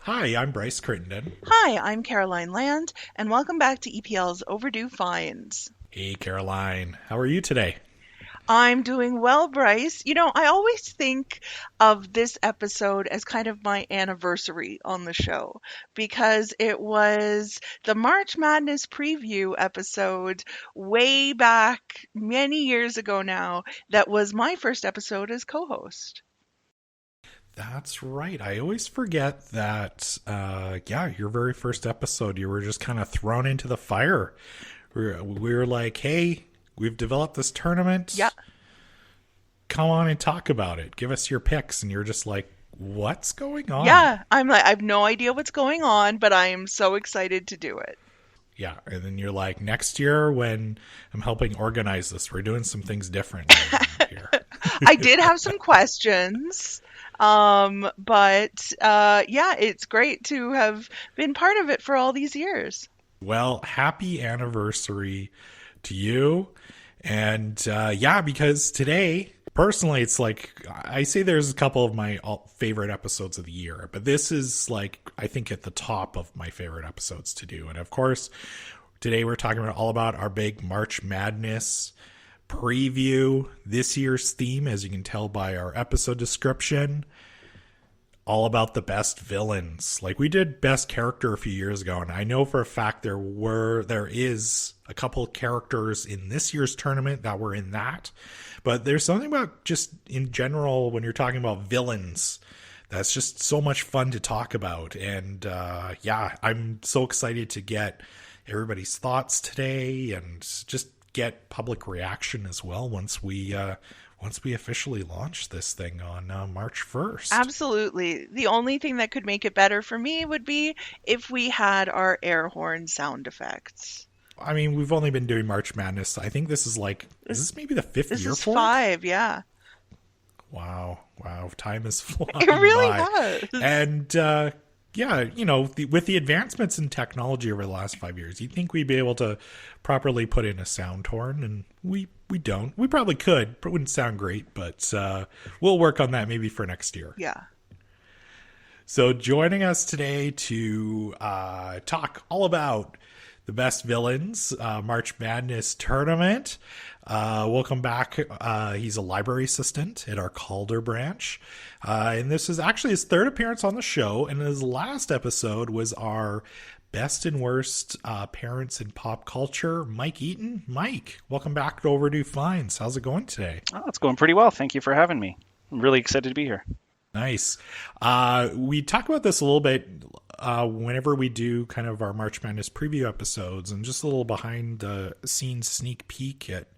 Hi, I'm Bryce Crittenden. Hi, I'm Caroline Land, and welcome back to EPL's Overdue Finds. Hey, Caroline. How are you today? I'm doing well, Bryce. I always think of this episode as kind of my anniversary on the show because it was the March Madness preview episode way back many years ago now that was my first episode as co host. That's right. I always forget that, your very first episode, you were just kind of thrown into the fire. We were like, hey, we've developed this Yeah, tournament. Come on and talk about it. Give us your picks. And you're just like, what's going on? yeah. I'm like, I have no idea what's going on, but I am so excited to do it. Yeah. And then you're like, next year when I'm helping organize this, we're doing some things different around here. I did have some questions. But yeah, it's great to have been part of it for all these years. Well, happy anniversary to you. And because today, personally, it's like I say there's a couple of my favorite episodes of the year, but this is like, I think, at the top of my favorite episodes to do. And of course, today we're talking about all about our big March Madness preview. This year's theme, as you can tell by our episode description, all about the best villains. Like we did best character a few years ago, and I know for a fact there is a couple of characters in this year's tournament that were in that. But there's something about just in general when you're talking about villains that's just so much fun to talk about. And I'm so excited to get everybody's thoughts today and just get public reaction as well once we officially launch this thing on March 1st. Absolutely. The only thing that could make it better for me would be if we had our air horn sound effects. I mean, we've only been doing March Madness. I think this is is This, this maybe the fifth this year is for it? five, yeah. Wow. Time is It flying really by. has. And, with the advancements in technology over the last 5 years, you'd think we'd be able to properly put in a sound horn, and we don't. We probably could, but it wouldn't sound great, but we'll work on that maybe for next year. Yeah. So joining us today to talk all about the best villains, March Madness tournament. Welcome back. He's a library assistant at our Calder branch. And this is actually his third appearance on the show. And his last episode was our best and worst parents in pop culture, Mike Eaton. Mike, welcome back to Overdue Finds. How's it going today? Oh, it's going pretty well. Thank you for having me. I'm really excited to be here. Nice. We talk about this a little bit whenever we do kind of our March Madness preview episodes, and just a little behind the scenes sneak peek at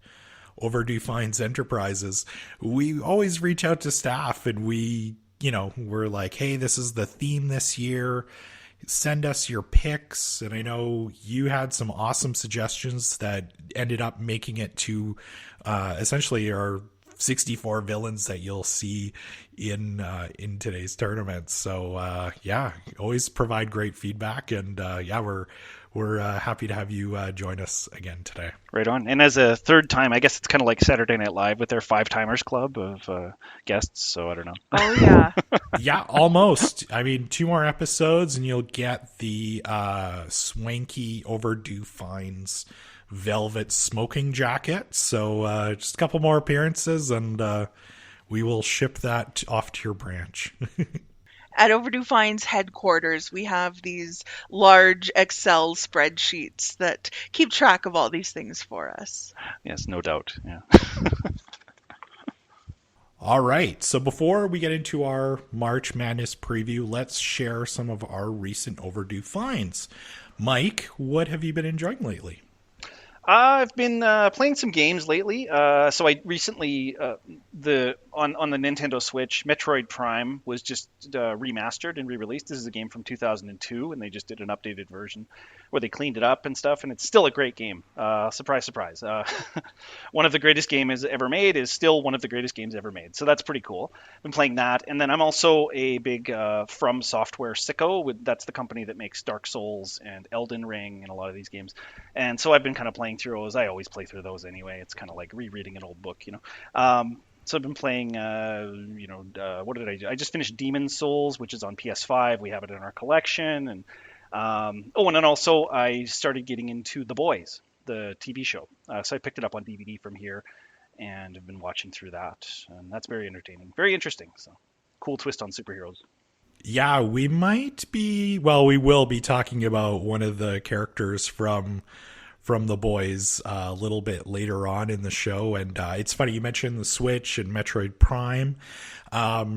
Overdue Finds Enterprises. We always reach out to staff and we're like, hey, this is the theme this year. Send us your picks. And I know you had some awesome suggestions that ended up making it to essentially our 64 villains that you'll see in today's tournament. So always provide great feedback, and we're happy to have you join us again today. Right on. And as a third time, I guess it's kind of like Saturday Night Live with their five timers club of guests. So I don't know. Oh, yeah. Yeah, almost. I mean, 2 more episodes and you'll get the swanky Overdue Finds velvet smoking jacket. So just a couple more appearances and we will ship that off to your branch. At Overdue Finds headquarters, we have these large Excel spreadsheets that keep track of all these things for us. Yes, no doubt. Yeah. All right. So before we get into our March Madness preview, let's share some of our recent Overdue finds. Mike, what have you been enjoying lately? I've been playing some games lately. So I recently on the Nintendo Switch, Metroid Prime was just remastered and re-released. This is a game from 2002, and they just did an updated version where they cleaned it up and stuff. And it's still a great game. Surprise, surprise. One of the greatest games ever made is still one of the greatest games ever made. So that's pretty cool. Been playing that, and then I'm also a big From Software sicko. That's the company that makes Dark Souls and Elden Ring and a lot of these games. And so I've been kind of playing through those. I always play through those anyway. It's kind of like rereading an old book, you know. So I've been playing, what did I do? I just finished Demon Souls, which is on PS5. We have it in our collection, and and then also I started getting into The Boys, the TV show. So I picked it up on DVD from here, and have been watching through that, and that's very entertaining, very interesting. So cool twist on superheroes. Yeah, we will be talking about one of the characters from The Boys a little bit later on in the show. And it's funny, you mentioned the Switch and Metroid Prime.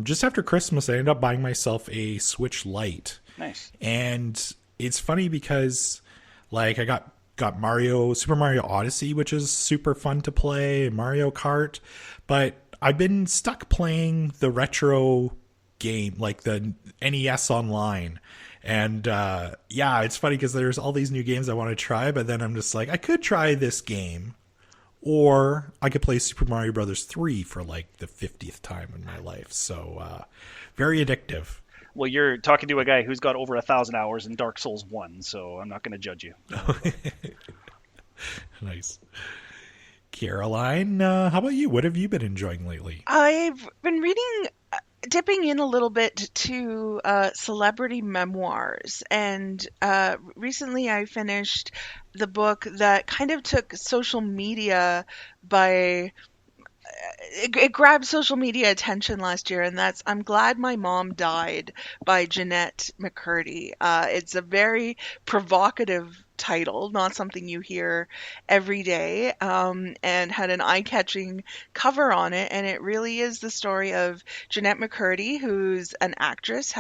Just after Christmas, I ended up buying myself a Switch Lite. Nice. And it's funny because, like, I got Super Mario Odyssey, which is super fun to play, and Mario Kart. But I've been stuck playing the retro game, like the NES Online. And it's funny because there's all these new games I want to try, but then I'm just like, I could try this game, or I could play Super Mario Brothers 3 for like the 50th time in my life. So very addictive. Well, you're talking to a guy who's got over 1,000 hours in Dark Souls 1, so I'm not going to judge you. Nice. Caroline, how about you? What have you been enjoying lately? I've been dipping in a little bit to celebrity memoirs, and recently I finished the book that kind of took social media by it grabbed social media attention last year, and that's "I'm Glad My Mom Died" by Jeanette McCurdy. It's a very provocative title, not something you hear every day, and had an eye-catching cover on it. And it really is the story of Jeanette McCurdy, who's an actress,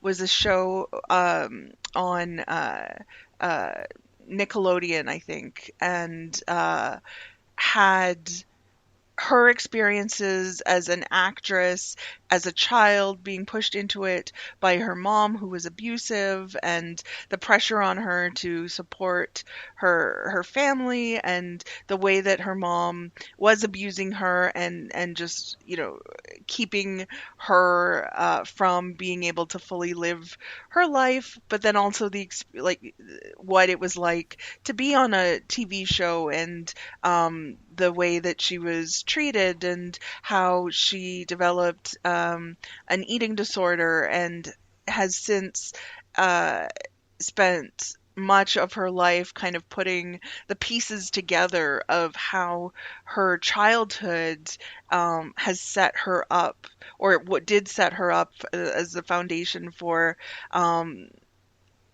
was a show on Nickelodeon, I think, and had her experiences as an actress, as a child, being pushed into it by her mom, who was abusive, and the pressure on her to support her family, and the way that her mom was abusing her, and just keeping her from being able to fully live her life, but then also what it was like to be on a TV show, and the way that she was treated, and how she developed an eating disorder, and has since spent much of her life kind of putting the pieces together of how her childhood has set her up, or what did set her up as the foundation for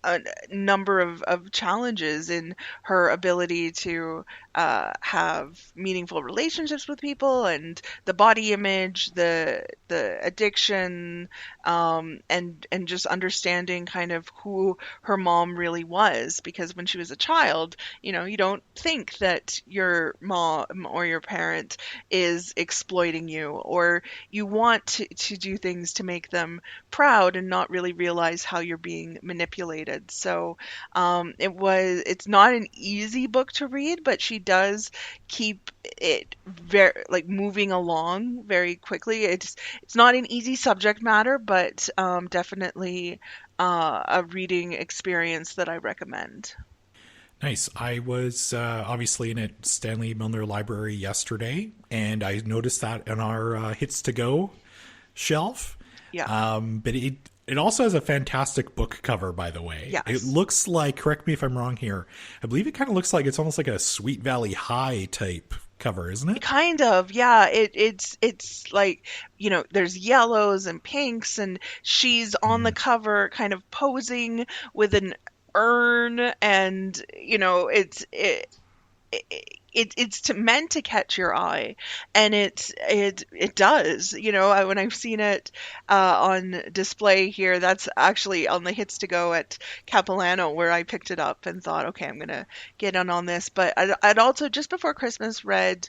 a number of challenges in her ability to have meaningful relationships with people, and the body image, the addiction, and just understanding kind of who her mom really was. Because when she was a child, you don't think that your mom or your parent is exploiting you, or you want to do things to make them proud, and not really realize how you're being manipulated. So it's not an easy book to read, but she does keep it very moving along very quickly. It's not an easy subject matter, but definitely a reading experience that I recommend. Nice. I was obviously in at Stanley Milner Library yesterday, and I noticed that in our Hits to Go shelf. Yeah. But it also has a fantastic book cover, by the way. Yes. It looks like, correct me if I'm wrong here, I believe it kind of looks like it's almost like a Sweet Valley High type cover, isn't it? Kind of, yeah. It's like, there's yellows and pinks, and she's on the cover kind of posing with an urn, and it's meant to catch your eye, and it does. When I've seen it on display here, that's actually on the Hits to Go at Capilano, where I picked it up and thought, okay, I'm gonna get on this. But I'd also, just before Christmas, read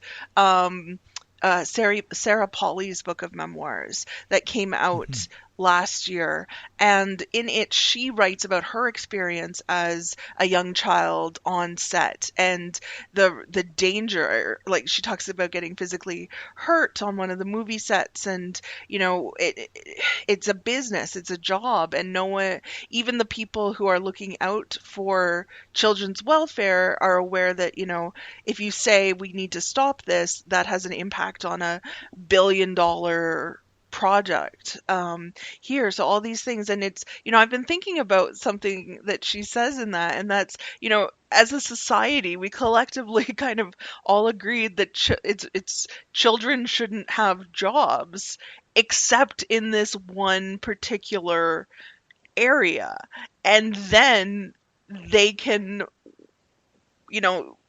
Sarah Polley's book of memoirs that came out last year. And in it, she writes about her experience as a young child on set and the danger. Like she talks about getting physically hurt on one of the movie sets, and it's a business, it's a job, and no one, even the people who are looking out for children's welfare, are aware that if you say we need to stop this, that has an impact on a billion-dollar project here. So all these things, and it's I've been thinking about something that she says in that, and that's as a society, we collectively kind of all agreed that it's children shouldn't have jobs except in this one particular area, and then they can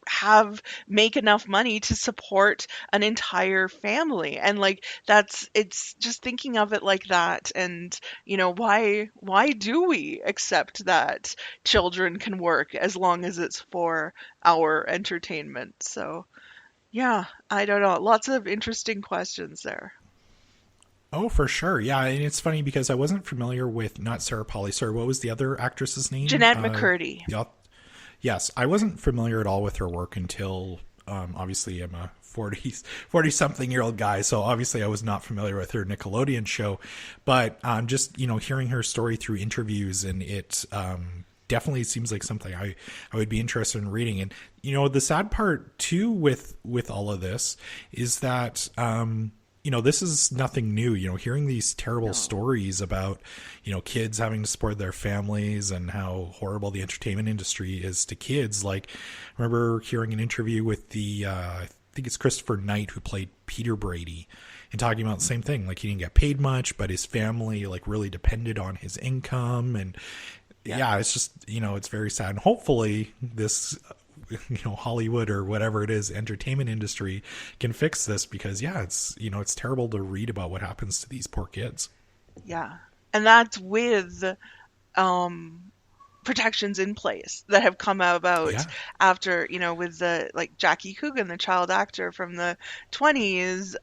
have make enough money to support an entire family. And like it's just thinking of it like that. And why do we accept that children can work as long as it's for our entertainment? So yeah, I don't know, lots of interesting questions there. Oh, for sure. Yeah, and it's funny because I wasn't familiar with, not Sarah Polly. Sorry, what was the other actress's name? Jeanette McCurdy. Yes, I wasn't familiar at all with her work until, obviously I'm a 40 something year old guy, so obviously I was not familiar with her Nickelodeon show. But just hearing her story through interviews, and it definitely seems like something I would be interested in reading. And the sad part too with all of this is that this is nothing new. Hearing these terrible stories about, kids having to support their families and how horrible the entertainment industry is to kids. Like, I remember hearing an interview with I think it's Christopher Knight, who played Peter Brady, and talking about the same thing. Like, he didn't get paid much, but his family like really depended on his income. And yeah, it's just, it's very sad. And hopefully this Hollywood or whatever it is, entertainment industry, can fix this, because it's terrible to read about what happens to these poor kids. Yeah. And that's with protections in place that have come about after, with the like Jackie Coogan, the child actor from the 20s.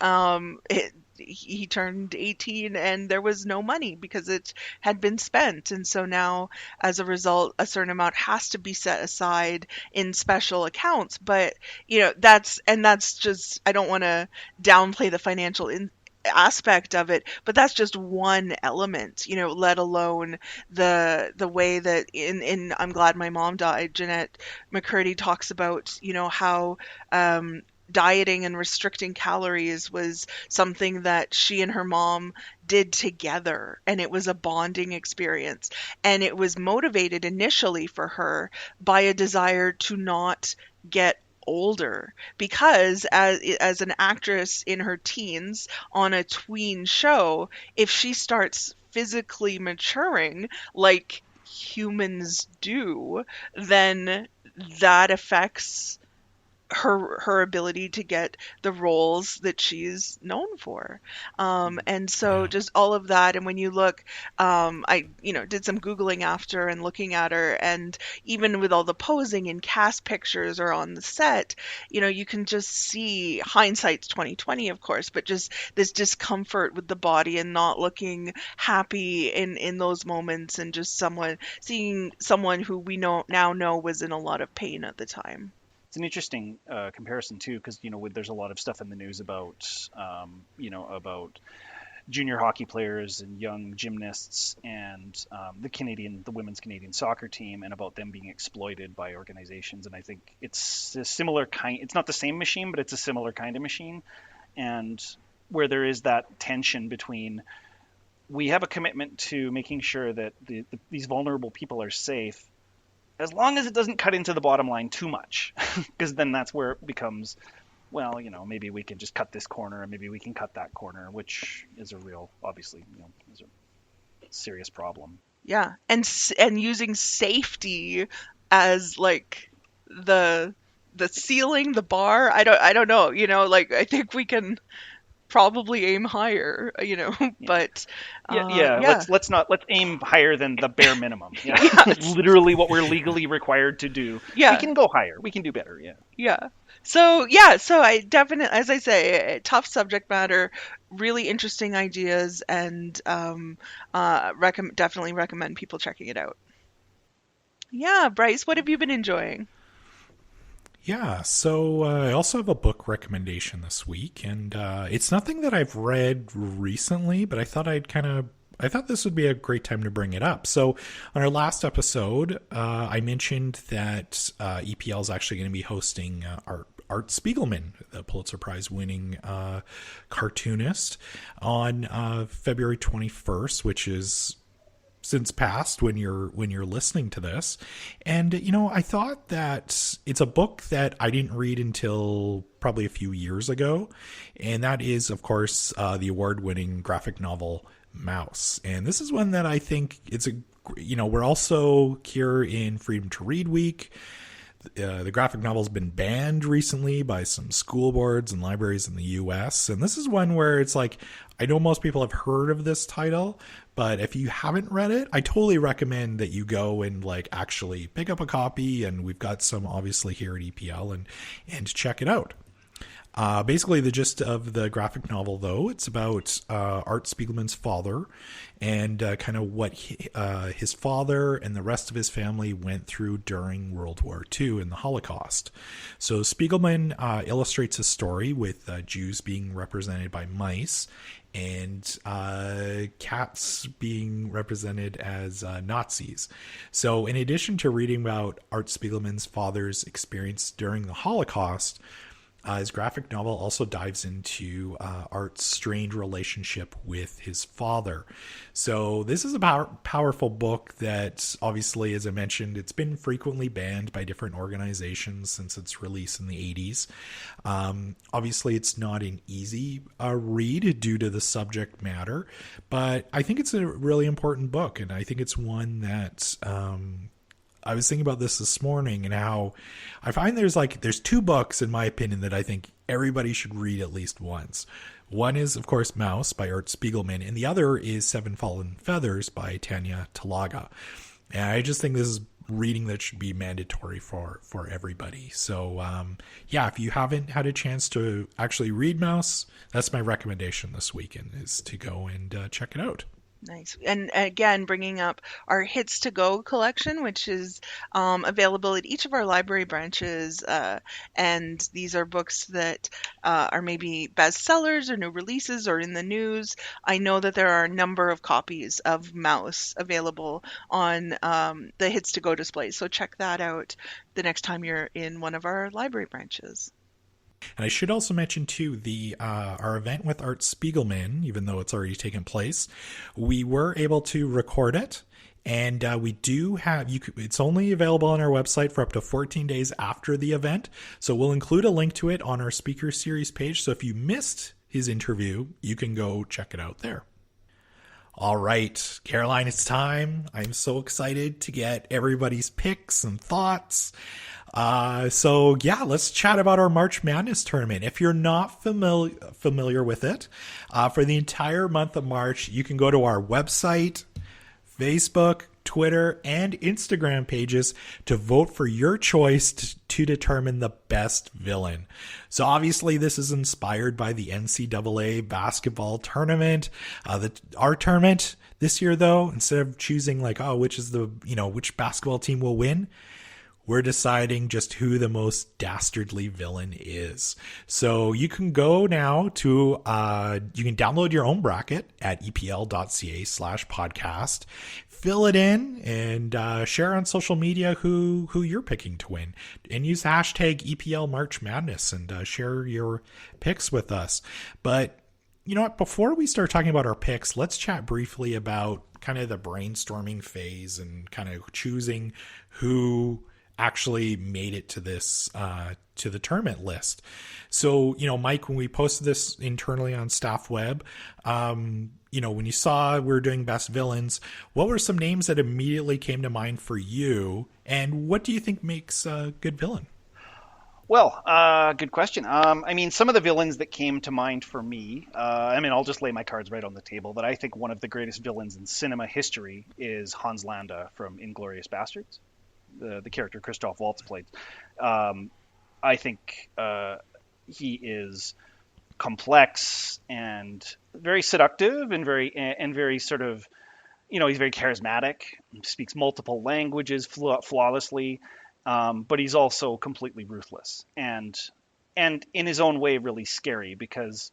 He turned 18 and there was no money because it had been spent. And so now, as a result, a certain amount has to be set aside in special accounts. But, that's just, I don't want to downplay the financial aspect of it, but that's just one element, let alone the way that in I'm Glad My Mom Died, Jeanette McCurdy talks about, how dieting and restricting calories was something that she and her mom did together, and it was a bonding experience, and it was motivated initially for her by a desire to not get older, because as an actress in her teens on a tween show, if she starts physically maturing like humans do, then that affects her ability to get the roles that she's known for. And so just all of that. And when you look, I did some Googling after and looking at her, and even with all the posing and cast pictures or on the set, you can just see, hindsight's 2020, of course, but just this discomfort with the body and not looking happy in those moments, and just seeing someone who we now know was in a lot of pain at the time. It's an interesting comparison too, because there's a lot of stuff in the news about about junior hockey players and young gymnasts, and the women's Canadian soccer team, and about them being exploited by organizations. And I think it's a similar kind. It's not the same machine, but it's a similar kind of machine, and where there is that tension between, we have a commitment to making sure that these vulnerable people are safe, as long as it doesn't cut into the bottom line too much, because then that's where it becomes, well, maybe we can just cut this corner, and maybe we can cut that corner, which is a real, obviously, is a serious problem. Yeah, and using safety as like the ceiling, the bar. I don't know. Like, I think we can probably aim higher, but Yeah. yeah, Let's aim higher than the bare minimum. Yeah. yeah, Literally what we're legally required to do. We yeah. can go higher. We can do better. Yeah. Yeah. So I definitely, as I say, tough subject matter, really interesting ideas, and definitely recommend people checking it out. Yeah, Bryce, what have you been enjoying? Yeah, so I also have a book recommendation this week, and it's nothing that I've read recently, but I thought this would be a great time to bring it up. So on our last episode, I mentioned that EPL is actually going to be hosting Art Spiegelman, the Pulitzer Prize winning cartoonist, on February 21st, which is since passed when you're listening to this. And I thought that it's a book that I didn't read until probably a few years ago, and that is, of course, the award-winning graphic novel Mouse. And this is one that I think we're also here in Freedom to Read Week. The graphic novel's been banned recently by some school boards and libraries in the US. And this is one where it's like, I know most people have heard of this title, but if you haven't read it, I totally recommend that you go and actually pick up a copy. And we've got some obviously here at EPL, and check it out. Basically, the gist of the graphic novel, though, it's about Art Spiegelman's father and kind of what his father and the rest of his family went through during World War II and the Holocaust. So Spiegelman illustrates a story with Jews being represented by mice and cats being represented as Nazis. So in addition to reading about Art Spiegelman's father's experience during the Holocaust, his graphic novel also dives into Art's strained relationship with his father. So this is a powerful book that, obviously, as I mentioned, it's been frequently banned by different organizations since its release in the 80s. Obviously, it's not an easy read due to the subject matter, but I think it's a really important book, and I think it's one that I was thinking about this morning and how I find there's two books, in my opinion, that I think everybody should read at least once. One is, of course, Mouse by Art Spiegelman, and the other is Seven Fallen Feathers by Tanya Talaga. And I just think this is reading that should be mandatory for everybody. So, if you haven't had a chance to actually read Mouse, that's my recommendation this weekend, is to go and check it out. Nice. And again, bringing up our Hits to Go collection, which is available at each of our library branches. And these are books that are maybe bestsellers or new releases or in the news. I know that there are a number of copies of Mouse available on the Hits to Go display. So check that out the next time you're in one of our library branches. And I should also mention, too, our event with Art Spiegelman, even though it's already taken place, we were able to record it. And we do have, it's only available on our website for up to 14 days after the event. So we'll include a link to it on our speaker series page. So if you missed his interview, you can go check it out there. All right, Caroline, it's time. I'm so excited to get everybody's picks and thoughts. Let's chat about our March Madness tournament. If you're not familiar with it, for the entire month of March, you can go to our website, Facebook, Twitter, and Instagram pages to vote for your choice to determine the best villain. So obviously this is inspired by the NCAA basketball tournament. Our tournament this year, though, instead of choosing which basketball team will win, we're deciding just who the most dastardly villain is. So you can go now to, you can download your own bracket at epl.ca/podcast, fill it in, and share on social media who you're picking to win. And use hashtag EPL March Madness and share your picks with us. But you know what? Before we start talking about our picks, let's chat briefly about kind of the brainstorming phase and kind of choosing who actually made it to this to the tournament list. So, Mike, when we posted this internally on Staff Web, when you saw we were doing best villains, what were some names that immediately came to mind for you, and what do you think makes a good villain? Well, good question. I mean, some of the villains that came to mind for me, I mean, I'll just lay my cards right on the table, that I think one of the greatest villains in cinema history is Hans Landa from Inglourious Basterds, the character Christoph Waltz played. Um, I think he is complex and very seductive and very sort of, he's very charismatic, speaks multiple languages flawlessly, but he's also completely ruthless and in his own way really scary because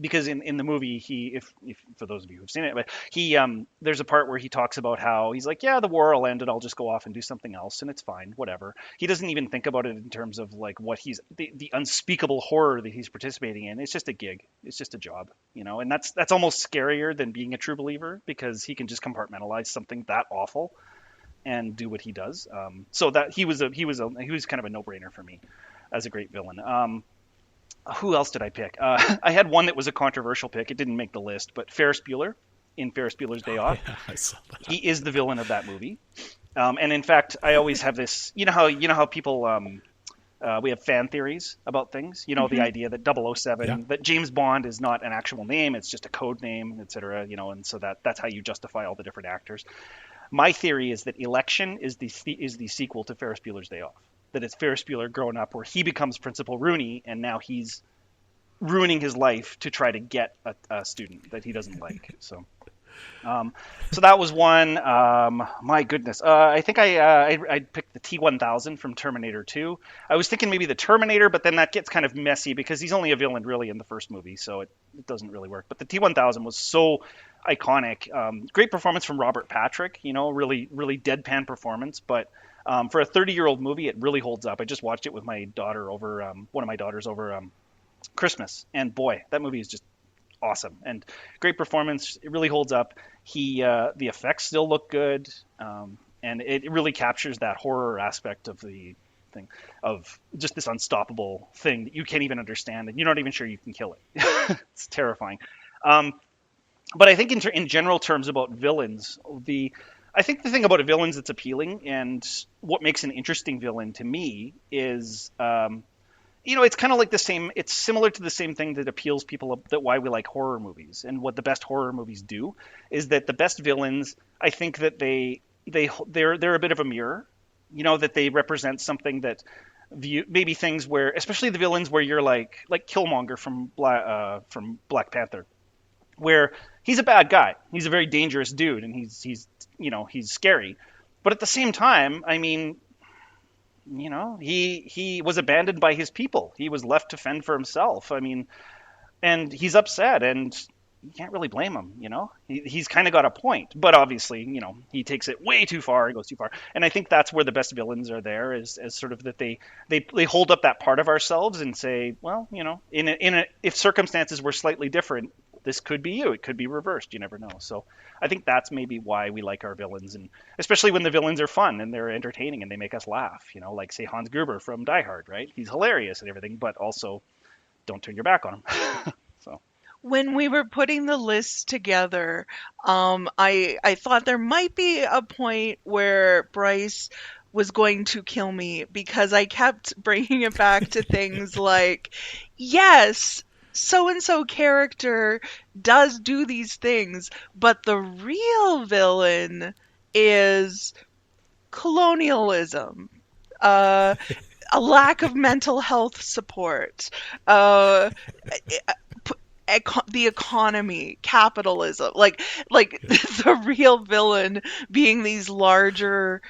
in the movie if for those of you who've seen it, but he there's a part where he talks about how he's like, yeah, the war will end and I'll just go off and do something else and it's fine, whatever. He doesn't even think about it in terms of like what he's the unspeakable horror that he's participating in. It's just a gig, it's just a job, and that's almost scarier than being a true believer, because he can just compartmentalize something that awful and do what he does. So that he was kind of a no-brainer for me as a great villain. Who else did I pick? I had one that was a controversial pick. It didn't make the list, but Ferris Bueller in Ferris Bueller's Day Off. Yeah, I saw that. He is the villain of that movie. And in fact, I always have this. You know how people we have fan theories about things. The idea that 007, Yeah. that James Bond is not an actual name; it's just a code name, etc. And so that's how you justify all the different actors. My theory is that Election is the sequel to Ferris Bueller's Day Off. That it's Ferris Bueller growing up where he becomes Principal Rooney, and now he's ruining his life to try to get a student that he doesn't like. So that was one. My goodness. I think I picked the T-1000 from Terminator 2. I was thinking maybe the Terminator, but then that gets kind of messy because he's only a villain really in the first movie, so it doesn't really work. But the T-1000 was so iconic. Great performance from Robert Patrick, really, really deadpan performance, but for a 30-year-old movie, it really holds up. I just watched it with my daughter over, one of my daughters over Christmas, and boy, that movie is just awesome and great performance. It really holds up. The effects still look good, and it really captures that horror aspect of the thing, of just this unstoppable thing that you can't even understand, and you're not even sure you can kill it. It's terrifying. But I think in general terms about villains, I think the thing about a villain that's appealing and what makes an interesting villain to me is, it's kind of like it's similar to the same thing that appeals people, that why we like horror movies and what the best horror movies do is that the best villains, I think that they're a bit of a mirror, that they represent something that maybe things where, especially the villains where you're like Killmonger from Black Panther, where he's a bad guy. He's a very dangerous dude, and he's scary. But at the same time, I mean, he was abandoned by his people. He was left to fend for himself. I mean, and he's upset, and you can't really blame him. He's kind of got a point, but obviously, he takes it way too far. He goes too far, and I think that's where the best villains are there, is as sort of that they hold up that part of ourselves and say, well, if circumstances were slightly different, this could be you. It could be reversed. You never know. So I think that's maybe why we like our villains, and especially when the villains are fun and they're entertaining and they make us laugh. Like say Hans Gruber from Die Hard, right? He's hilarious and everything, but also don't turn your back on him. So When we were putting the list together, I thought there might be a point where Bryce was going to kill me because I kept bringing it back to things like, yes, so and so character does do these things, but the real villain is colonialism, a lack of mental health support, the economy, capitalism, like the real villain being these larger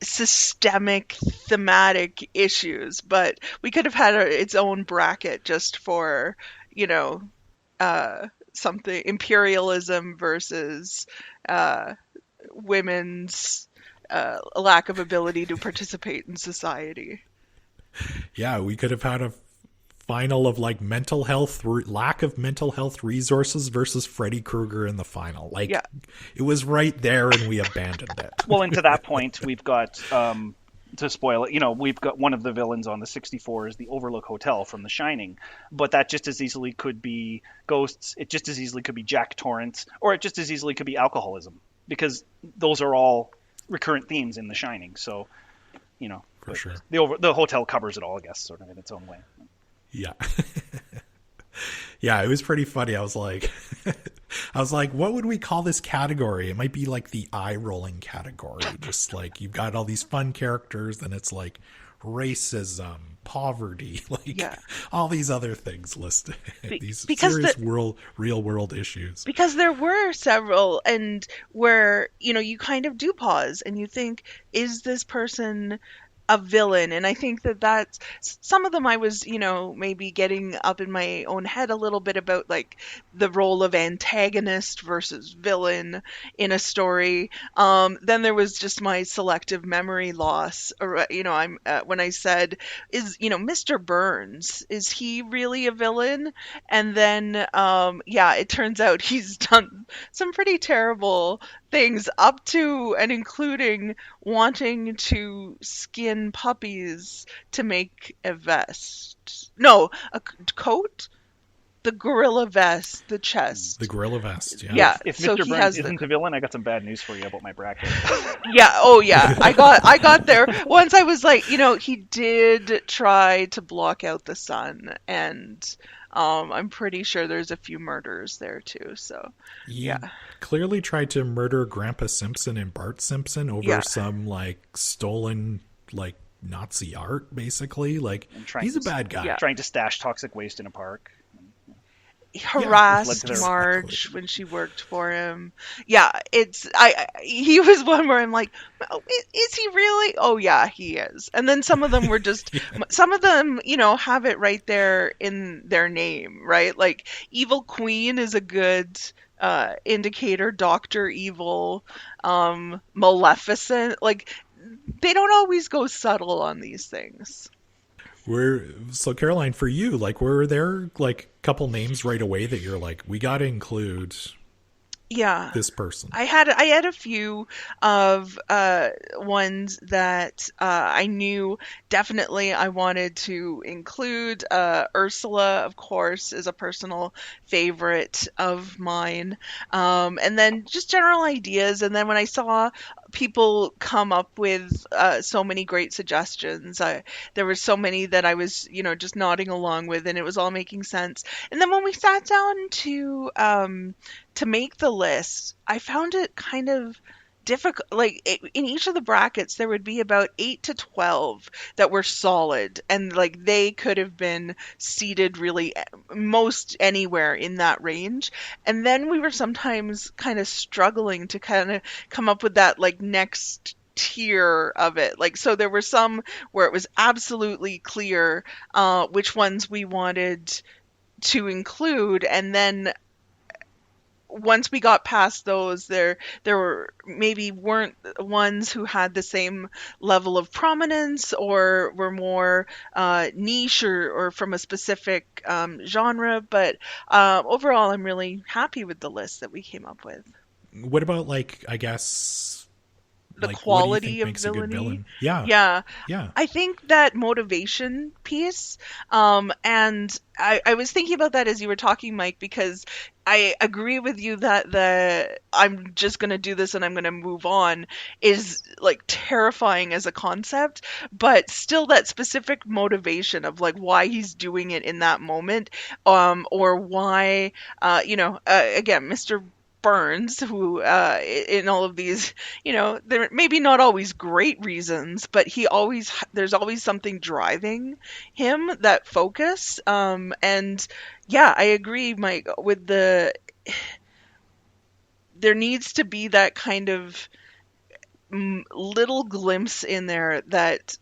systemic thematic issues. But we could have had its own bracket just for, something, imperialism versus women's lack of ability to participate in society. Yeah, we could have had a final of like mental health, lack of mental health resources versus Freddy Krueger in the final. Like, yeah. It was right there and we abandoned it. Well, and to that point, we've got, to spoil it, we've got one of the villains on the 64 is the Overlook Hotel from The Shining, but that just as easily could be ghosts. It just as easily could be Jack Torrance, or it just as easily could be alcoholism, because those are all recurrent themes in The Shining. So, for sure. The hotel covers it all, I guess, sort of in its own way. Yeah. Yeah, it was pretty funny. I was like, what would we call this category? It might be like the eye rolling category. Just like you've got all these fun characters, and it's like racism, poverty, like all these other things listed. These serious real world issues. Because there were several, and where, you kind of do pause and you think, is this person a villain? And I think that's some of them I was, maybe getting up in my own head a little bit about like the role of antagonist versus villain in a story. Then there was just my selective memory loss. Or, I'm when I said, is Mr. Burns, is he really a villain? And then it turns out he's done some pretty terrible things, up to and including wanting to skin puppies to make a vest. No, a coat? The gorilla vest, the chest. The gorilla vest, yeah. Yeah. If so Mr. he Burns has isn't a villain, I got some bad news for you about my bracket. Yeah, oh yeah. I got there. Once I was like, he did try to block out the sun, and I'm pretty sure there's a few murders there too, so He clearly tried to murder Grandpa Simpson and Bart Simpson over some like stolen like Nazi art, basically. Like he's a bad guy. Trying to stash toxic waste in a park. Harassed Marge when she worked for him. Yeah, he was one where I'm like, oh, is he really? Oh yeah, he is. And then some of them were just some of them, have it right there in their name, right? Like Evil Queen is a good indicator. Dr. Evil, Maleficent, like they don't always go subtle on these things. So Caroline, for you, like, were there like a couple names right away that you're like, we got to include this person? I had a few of ones that I knew definitely I wanted to include. Ursula, of course, is a personal favorite of mine. And then just general ideas. And then when I saw people come up with so many great suggestions, there were so many that I was, just nodding along with, and it was all making sense. And then when we sat down to make the list, I found it kind of difficult. Like in each of the brackets, there would be about 8 to 12 that were solid, and like they could have been seated really most anywhere in that range. And then we were sometimes kind of struggling to kind of come up with that like next tier of it. Like, so there were some where it was absolutely clear which ones we wanted to include, and then once we got past those, there were maybe weren't ones who had the same level of prominence or were more niche or from a specific genre. But overall, I'm really happy with the list that we came up with. What about, like, I guess, the like, quality of makes a good villainy? Yeah. I think that motivation piece, and I was thinking about that as you were talking, Mike, because I agree with you that the I'm just going to do this and I'm going to move on is like terrifying as a concept, but still that specific motivation of like why he's doing it in that moment, or why, again, Mr. Burns, who in all of these, they're maybe not always great reasons, but there's always something driving him, that focus. And yeah, I agree, Mike, with there needs to be that kind of little glimpse in there that,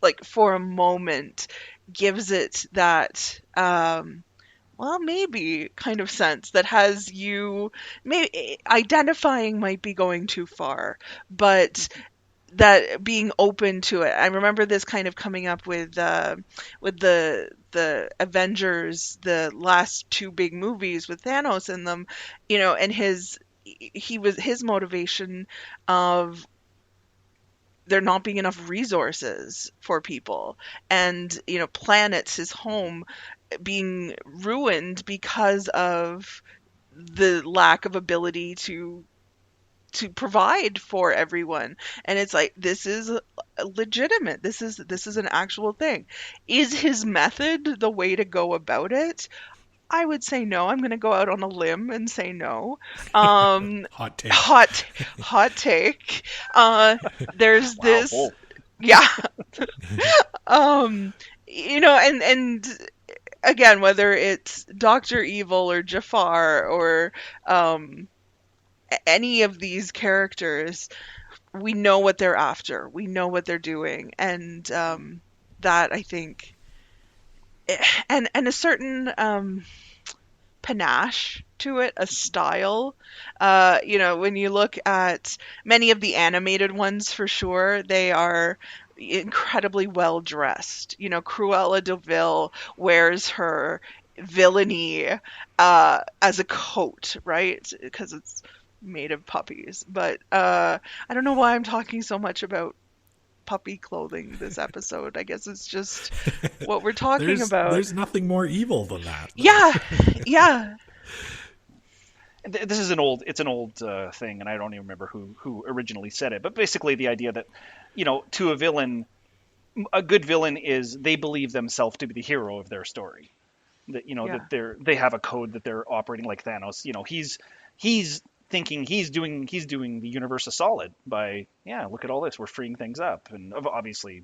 like, for a moment gives it that maybe kind of sense that has you, maybe identifying might be going too far, but that being open to it. I remember this kind of coming up with the Avengers, the last two big movies with Thanos in them, and his motivation of there not being enough resources for people, and planets, his home, being ruined because of the lack of ability to to provide for everyone. And it's like, this is legitimate. This is an actual thing. Is his method the way to go about it? I would say no. I'm going to go out on a limb and say no. Hot take. Hot take. There's Wow, this, bold. yeah. And again, whether it's Dr. Evil or Jafar or any of these characters, we know what they're after. We know what they're doing, and that, I think, and a certain panache to it, a style. When you look at many of the animated ones, for sure, they are incredibly well dressed. Cruella de Vil wears her villainy as a coat, right? Because it's made of puppies. But I don't know why I'm talking so much about puppy clothing this episode. I guess it's just what we're talking about. There's nothing more evil than that. Yeah, yeah. This is an old thing, and I don't even remember who originally said it. But basically, the idea that, to a villain, a good villain is they believe themselves to be the hero of their story. That Yeah. that they have a code that they're operating like Thanos. He's thinking he's doing the universe a solid by, look at all this, we're freeing things up, and obviously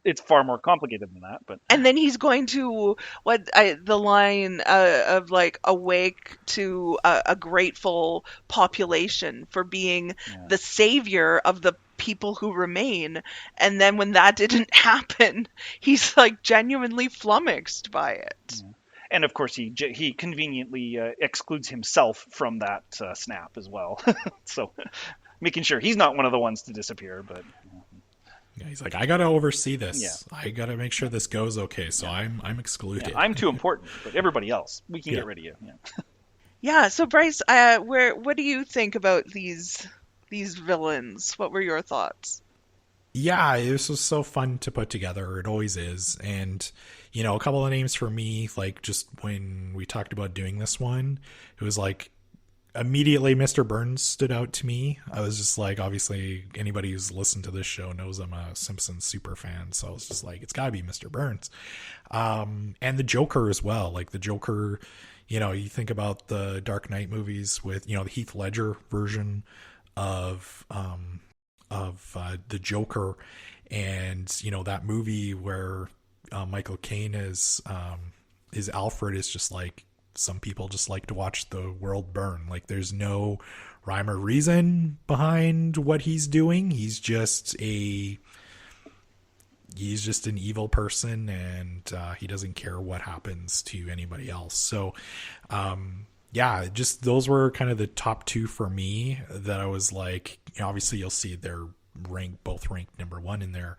it's far more complicated than that. But And then he's going to the line of like, awake to a grateful population for being the savior of the people who remain. And then when that didn't happen, he's like genuinely flummoxed by it. And of course, he conveniently excludes himself from that snap as well. So making sure he's not one of the ones to disappear. But Yeah, he's like, I gotta oversee this. Yeah. I gotta make sure this goes okay. So I'm excluded. I'm too important, but everybody else, we can get rid of you. Yeah. Yeah. So Bryce, what do you think about these villains? What were your thoughts? Yeah, this was so fun to put together. It always is. And, a couple of names for me, like just when we talked about doing this one, it was like immediately Mr. Burns stood out to me. I was just like, obviously anybody who's listened to this show knows I'm a Simpsons super fan. So I was just like, it's gotta be Mr. Burns. And the Joker as well. Like the Joker, you think about the Dark Knight movies with, the Heath Ledger version of the Joker, and that movie where Michael Caine is Alfred is just like, some people just like to watch the world burn. Like there's no rhyme or reason behind what he's doing. He's just an evil person, and he doesn't care what happens to anybody else. So just those were kind of the top two for me that I was like, obviously you'll see they're both ranked number one in their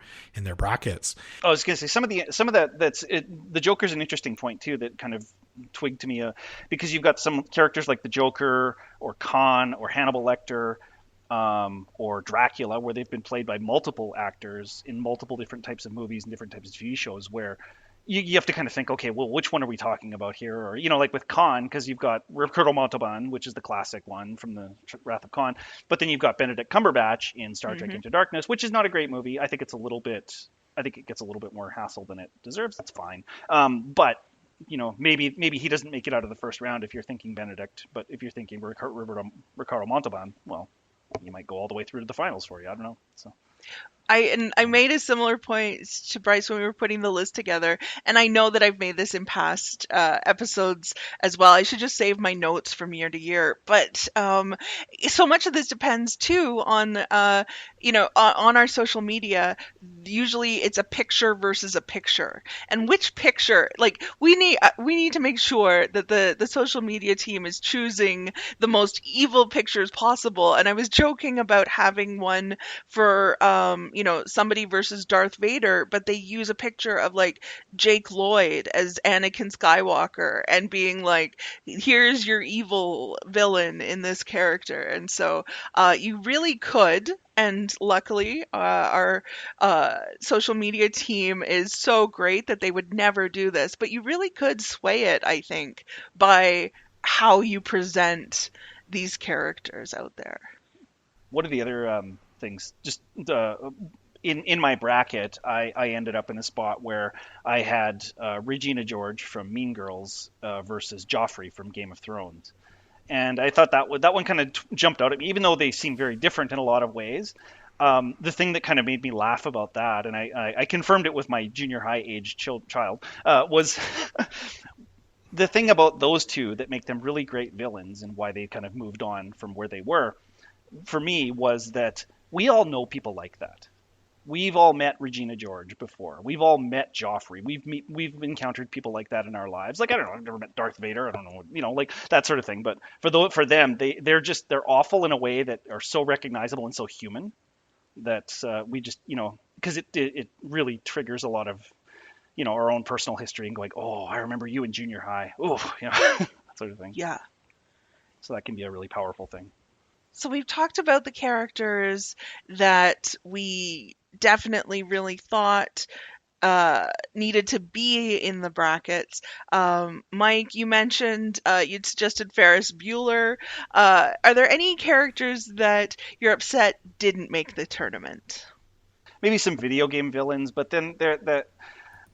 brackets. I was gonna say some of that the Joker's an interesting point too, that kind of twigged to me, because you've got some characters like the Joker or Khan or Hannibal Lecter, or Dracula, where they've been played by multiple actors in multiple different types of movies and different types of TV shows, where you have to kind of think, okay, well, which one are we talking about here? Or, like with Khan, because you've got Ricardo Montalban, which is the classic one from the Wrath of Khan, but then you've got Benedict Cumberbatch in Star Trek Into Darkness, which is not a great movie. I think it gets a little bit more hassle than it deserves. That's fine. But maybe he doesn't make it out of the first round if you're thinking Benedict, but if you're thinking Ricardo Montalban, well, you might go all the way through to the finals for you. I don't know. So. I made a similar point to Bryce when we were putting the list together, and I know that I've made this in past episodes as well. I should just save my notes from year to year, but so much of this depends too on on our social media. Usually, it's a picture versus a picture, and which picture? Like we need to make sure that the social media team is choosing the most evil pictures possible. And I was joking about having one for somebody versus Darth Vader, but they use a picture of like Jake Lloyd as Anakin Skywalker and being like, here's your evil villain in this character. And so you really could, and luckily our social media team is so great that they would never do this, but you really could sway it, I think, by how you present these characters out there. One of the other things, just in my bracket, I ended up in a spot where I had Regina George from Mean Girls versus Joffrey from Game of Thrones. And I thought that one kind of jumped out at me, even though they seem very different in a lot of ways. The thing that kind of made me laugh about that, and I confirmed it with my junior high age child, was the thing about those two that make them really great villains and why they kind of moved on from where they were, for me, was that we all know people like that. We've all met Regina George before. We've all met Joffrey. We've encountered people like that in our lives. Like, I don't know, I've never met Darth Vader. I don't know, like that sort of thing. But for them, they're awful in a way that are so recognizable and so human that we just, because it really triggers a lot of, our own personal history and going, oh, I remember you in junior high. Oh, that sort of thing. Yeah. So that can be a really powerful thing. So we've talked about the characters that we definitely really thought needed to be in the brackets. Mike, you mentioned you'd suggested Ferris Bueller. Are there any characters that you're upset didn't make the tournament? Maybe some video game villains, but then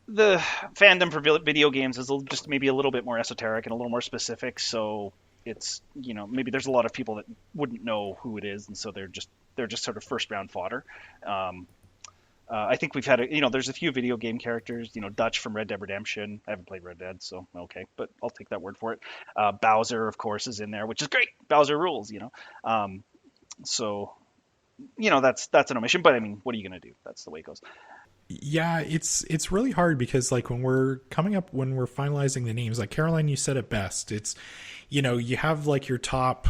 the fandom for video games is just maybe a little bit more esoteric and a little more specific. So it's, maybe there's a lot of people that wouldn't know who it is, and so they're just sort of first round fodder. I think we've had there's a few video game characters, Dutch from Red Dead Redemption. I haven't played Red Dead, so okay, but I'll take that word for it. Bowser, of course, is in there, which is great. Bowser rules, So, that's an omission, but I mean, what are you going to do? That's the way it goes. Yeah, it's really hard because like when we're finalizing the names, like Caroline, you said it best. It's, you have like your top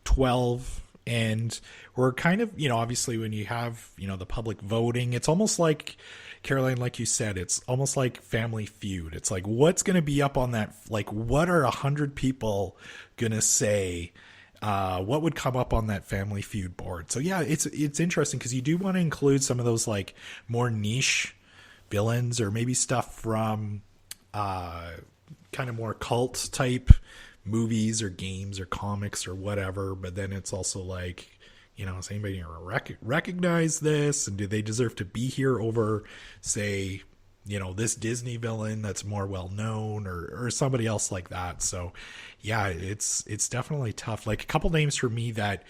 12, and we're kind of, obviously when you have, the public voting, it's almost like, Caroline, like you said, it's almost like Family Feud. It's like, what's going to be up on that? Like, what are 100 people going to say? What would come up on that Family Feud board? So yeah, it's interesting because you do want to include some of those like more niche villains or maybe stuff from kind of more cult type movies or games or comics or whatever. But then it's also like, is anybody going to recognize this, and do they deserve to be here over, say, this Disney villain that's more well known or somebody else like that. So yeah, it's definitely tough. Like a couple names for me that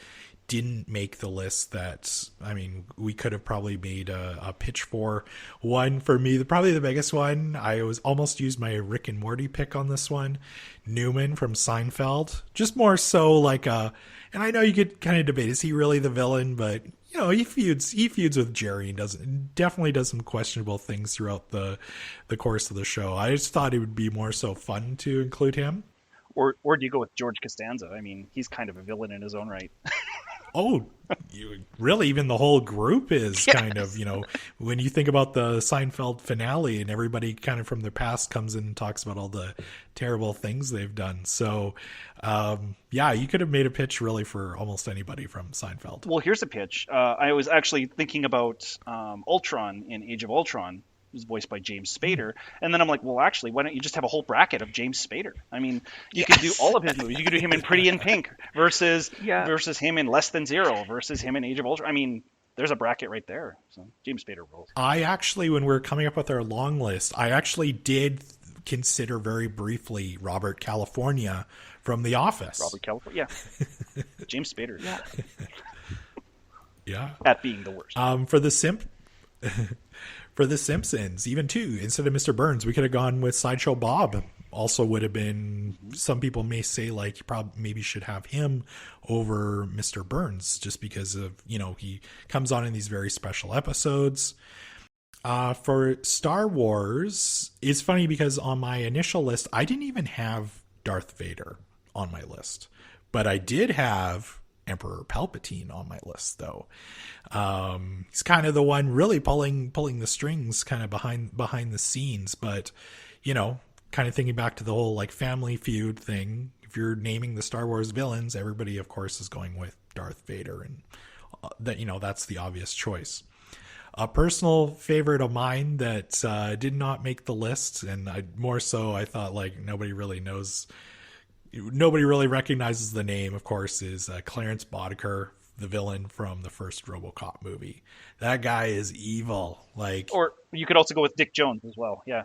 didn't make the list that, I mean, we could have probably made a pitch for. One for me, probably the biggest one, I was almost used my Rick and Morty pick on this one. Newman from Seinfeld, just more so like and I know you could kind of debate, is he really the villain? But he feuds with Jerry and definitely does some questionable things throughout the course of the show. I just thought it would be more so fun to include him. Or do you go with George Costanza? I mean, he's kind of a villain in his own right. Oh, really? Even the whole group is kind of, when you think about the Seinfeld finale and everybody kind of from their past comes in and talks about all the terrible things they've done. So, yeah, you could have made a pitch really for almost anybody from Seinfeld. Well, here's a pitch. I was actually thinking about Ultron in Age of Ultron. Was voiced by James Spader, and then I'm like, well, actually, why don't you just have a whole bracket of James Spader? I mean, you could do all of his movies. You could do him in Pretty in Pink versus him in Less Than Zero versus him in Age of Ultron. I mean, there's a bracket right there. So James Spader rules. I actually, when we were coming up with our long list, I actually did consider very briefly Robert California from The Office. Robert California, yeah. James Spader. Yeah. Yeah. At being the worst. For The Simpsons, even too, instead of Mr. Burns, we could have gone with Sideshow Bob. Also would have been, some people may say like, you probably maybe should have him over Mr. Burns just because of, he comes on in these very special episodes. For Star Wars, it's funny because on my initial list, I didn't even have Darth Vader on my list, but I did have Emperor Palpatine on my list, though. He's kind of the one really pulling the strings kind of behind the scenes, but kind of thinking back to the whole like Family Feud thing, if you're naming the Star Wars villains, everybody of course is going with Darth Vader, and that's the obvious choice. A personal favorite of mine that did not make the list, and I thought like nobody really knows nobody really recognizes the name, of course, is Clarence Boddicker, the villain from the first RoboCop movie. That guy is evil. Like, or you could also go with Dick Jones as well. Yeah.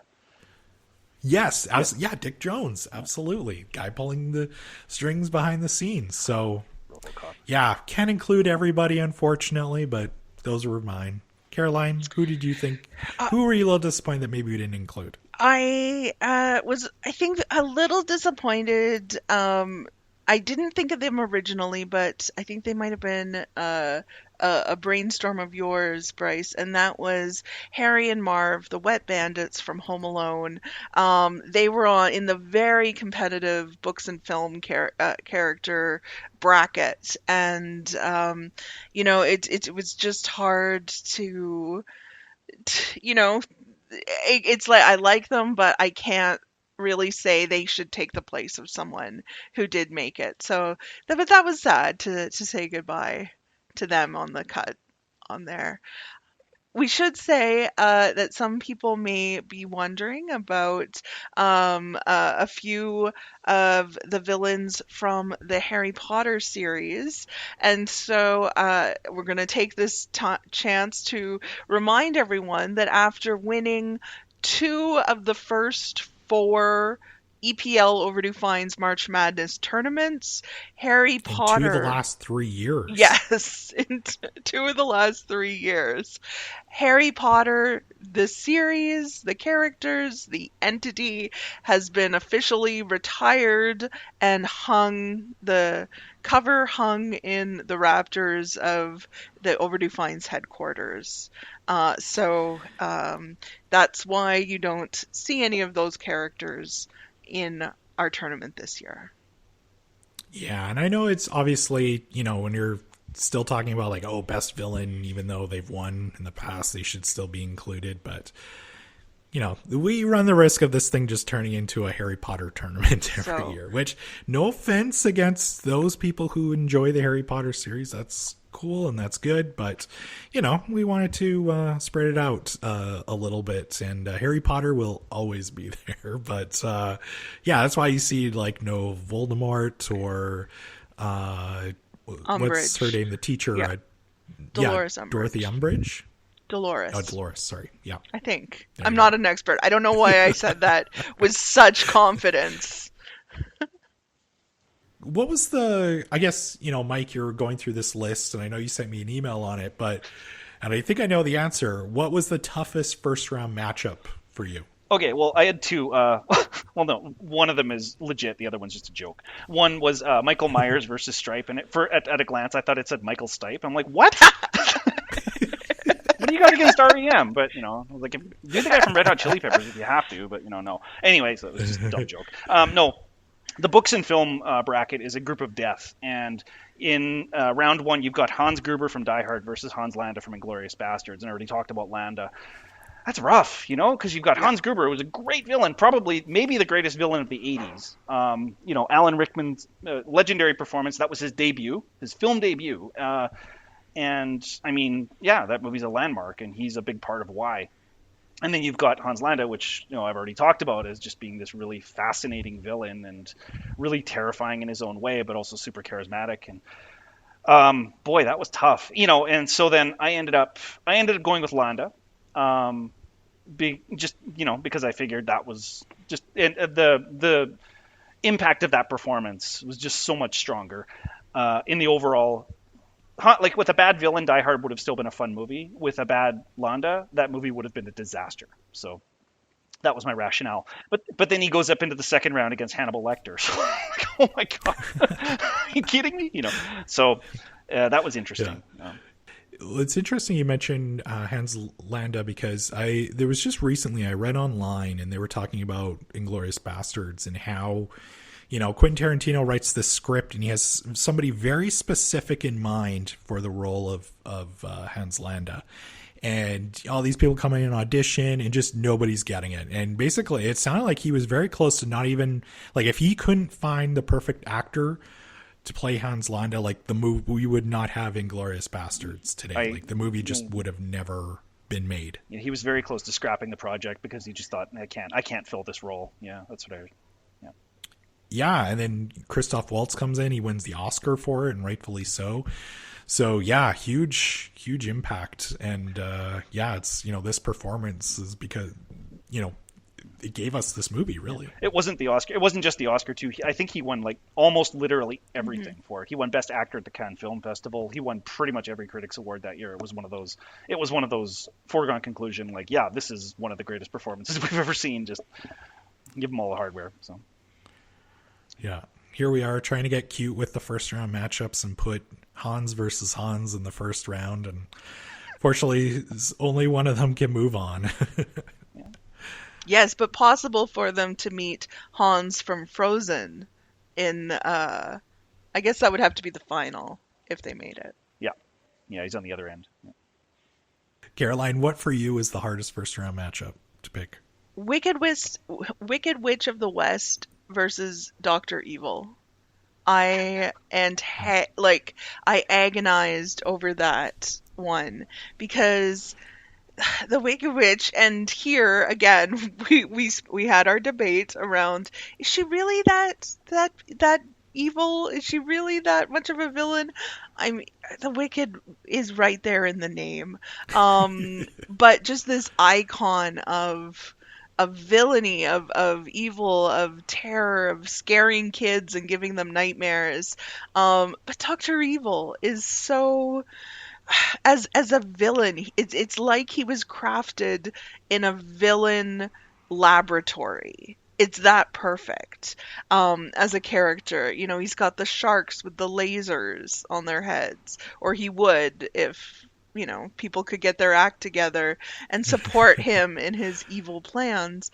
Yes, yeah, Dick Jones, absolutely. Guy pulling the strings behind the scenes. So, RoboCop. Yeah, can't include everybody, unfortunately, but those were mine. Caroline, who did you think? Who were you a little disappointed that maybe we didn't include? I was, I think, a little disappointed. I didn't think of them originally, but I think they might have been a brainstorm of yours, Bryce, and that was Harry and Marv, the wet bandits from Home Alone. They were in the very competitive books and film character bracket, and it was just hard to it's like I like them, but I can't really say they should take the place of someone who did make it. So but that was sad to say goodbye to them on the cut on there. We should say that some people may be wondering about a few of the villains from the Harry Potter series. And so we're going to take this chance to remind everyone that after winning 2 of the first 4 EPL Overdue Finds March Madness tournaments, Harry Potter. In 2 of the last 3 years. Yes, in 2 of the last 3 years. Harry Potter, the series, the characters, the entity has been officially retired and the cover hung in the rafters of the Overdue Finds headquarters. So that's why you don't see any of those characters in our tournament this year. Yeah, and I know it's obviously, when you're still talking about like, best villain, even though they've won in the past, they should still be included. But, we run the risk of this thing just turning into a Harry Potter tournament every year, which, no offense against those people who enjoy the Harry Potter series. That's cool and that's good. But, we wanted to spread it out a little bit. And Harry Potter will always be there. But, that's why you see like no Voldemort or what's her name? The teacher. Yeah. Dolores Umbridge. Dorothy Umbridge. Dolores. Oh, Dolores. Sorry. Yeah. I think. There I'm not an expert. I don't know why I said that with such confidence. What was I guess, Mike, you're going through this list and I know you sent me an email on it, and I think I know the answer. What was the toughest first round matchup for you? Okay, well, I had 2. Well, no, one of them is legit. The other one's just a joke. One was Michael Myers versus Stripe, and at a glance, I thought it said Michael Stipe. I'm like, what? What do you got against REM? But, I was like, do the guy from Red Hot Chili Peppers if you have to, but, no. Anyway, so it was just a dumb joke. No, the books and film bracket is a group of death, and in round 1, you've got Hans Gruber from Die Hard versus Hans Landa from Inglourious Bastards, and I already talked about Landa. That's rough, because you've got Hans Gruber, who was a great villain, maybe the greatest villain of the 80s. Alan Rickman's legendary performance, that was his debut, his film debut. And, I mean, that movie's a landmark, and he's a big part of why. And then you've got Hans Landa, which, I've already talked about as just being this really fascinating villain and really terrifying in his own way, but also super charismatic. And, boy, that was tough. And so then I ended up going with Landa. Because I figured that was just the impact of that performance was just so much stronger in the overall. Like with a bad villain, Die Hard would have still been a fun movie. With a bad Landa, that movie would have been a disaster. So that was my rationale. But then he goes up into the second round against Hannibal Lecter. So oh my god, are you kidding me? So that was interesting. Yeah. It's interesting you mentioned Hans Landa because there was just recently I read online and they were talking about Inglourious Bastards and how, Quentin Tarantino writes this script and he has somebody very specific in mind for the role of Hans Landa. And all these people come in and audition and just nobody's getting it. And basically it sounded like he was very close to not even, like if he couldn't find the perfect actor to play Hans Landa, like the movie, we would not have Inglourious Bastards today. Like the movie just would have never been made. Yeah, he was very close to scrapping the project because he just thought, I can't fill this role. Yeah, that's what I heard. Yeah. Yeah, and then Christoph Waltz comes in. He wins the Oscar for it, and rightfully so. So yeah, huge impact. And yeah, it's, this performance is because, it gave us this movie, really. It wasn't the Oscar. It wasn't just the Oscar too. I think he won like almost literally everything for it. He won Best Actor at the Cannes Film Festival. He won pretty much every critics award that year. It was one of those foregone conclusion, like, yeah, this is one of the greatest performances we've ever seen. Just give them all the hardware. So yeah, here we are trying to get cute with the first round matchups and put Hans versus Hans in the first round, and fortunately only one of them can move on. Yes, but possible for them to meet Hans from Frozen in, I guess that would have to be the final if they made it. Yeah, he's on the other end. Yeah. Caroline, what for you is the hardest first round matchup to pick? Wicked Witch of the West versus Dr. Evil. I agonized over that one because the Wicked Witch, and here again we had our debate around, is she really that evil? Is she really that much of a villain? I mean, the Wicked is right there in the name. But just this icon of villainy, of evil, of terror, of scaring kids and giving them nightmares. But Dr. Evil is so, as a villain, it's like he was crafted in a villain laboratory. It's that perfect as a character. He's got the sharks with the lasers on their heads, or he would if people could get their act together and support him in his evil plans.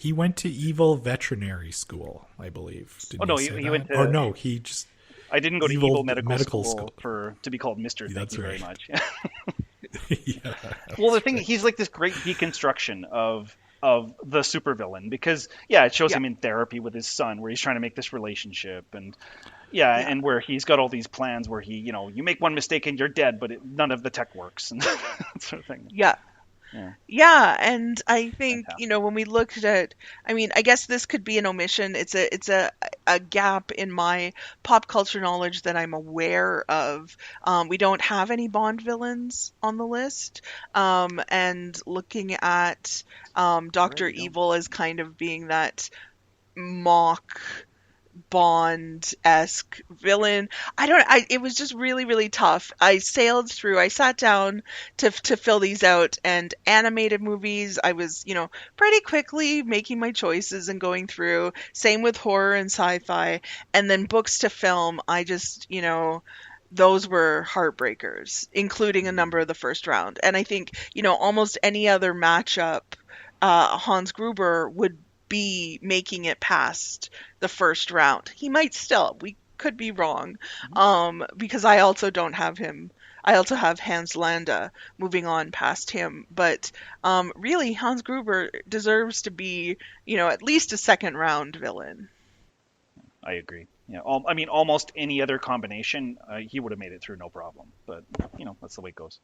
He went to evil veterinary school, I believe. He went to... Or no, he just... I didn't go to evil medical school to be called Mr. That's Thank you right. very much. Yeah, well, the thing, he's like this great deconstruction of the supervillain, because it shows him in therapy with his son, where he's trying to make this relationship, and and where he's got all these plans where he, you make one mistake and you're dead, but none of the tech works, and that sort of thing. Yeah, and I think when we looked at, I guess this could be an omission. It's a gap in my pop culture knowledge that I'm aware of. We don't have any Bond villains on the list, and looking at Dr. Evil as kind of being that mock Bond-esque villain. It was just really, really tough. I sat down to fill these out, and animated movies, I was, pretty quickly making my choices and going through. Same with horror and sci-fi. And then books to film, I just, those were heartbreakers, including a number of the first round. And I think, almost any other matchup, Hans Gruber would be making it past the first round. He might still. We could be wrong. Because I also don't have him. I also have Hans Landa moving on past him. But really, Hans Gruber deserves to be, at least a second round villain. I agree. Yeah, almost any other combination, he would have made it through no problem. But, that's the way it goes.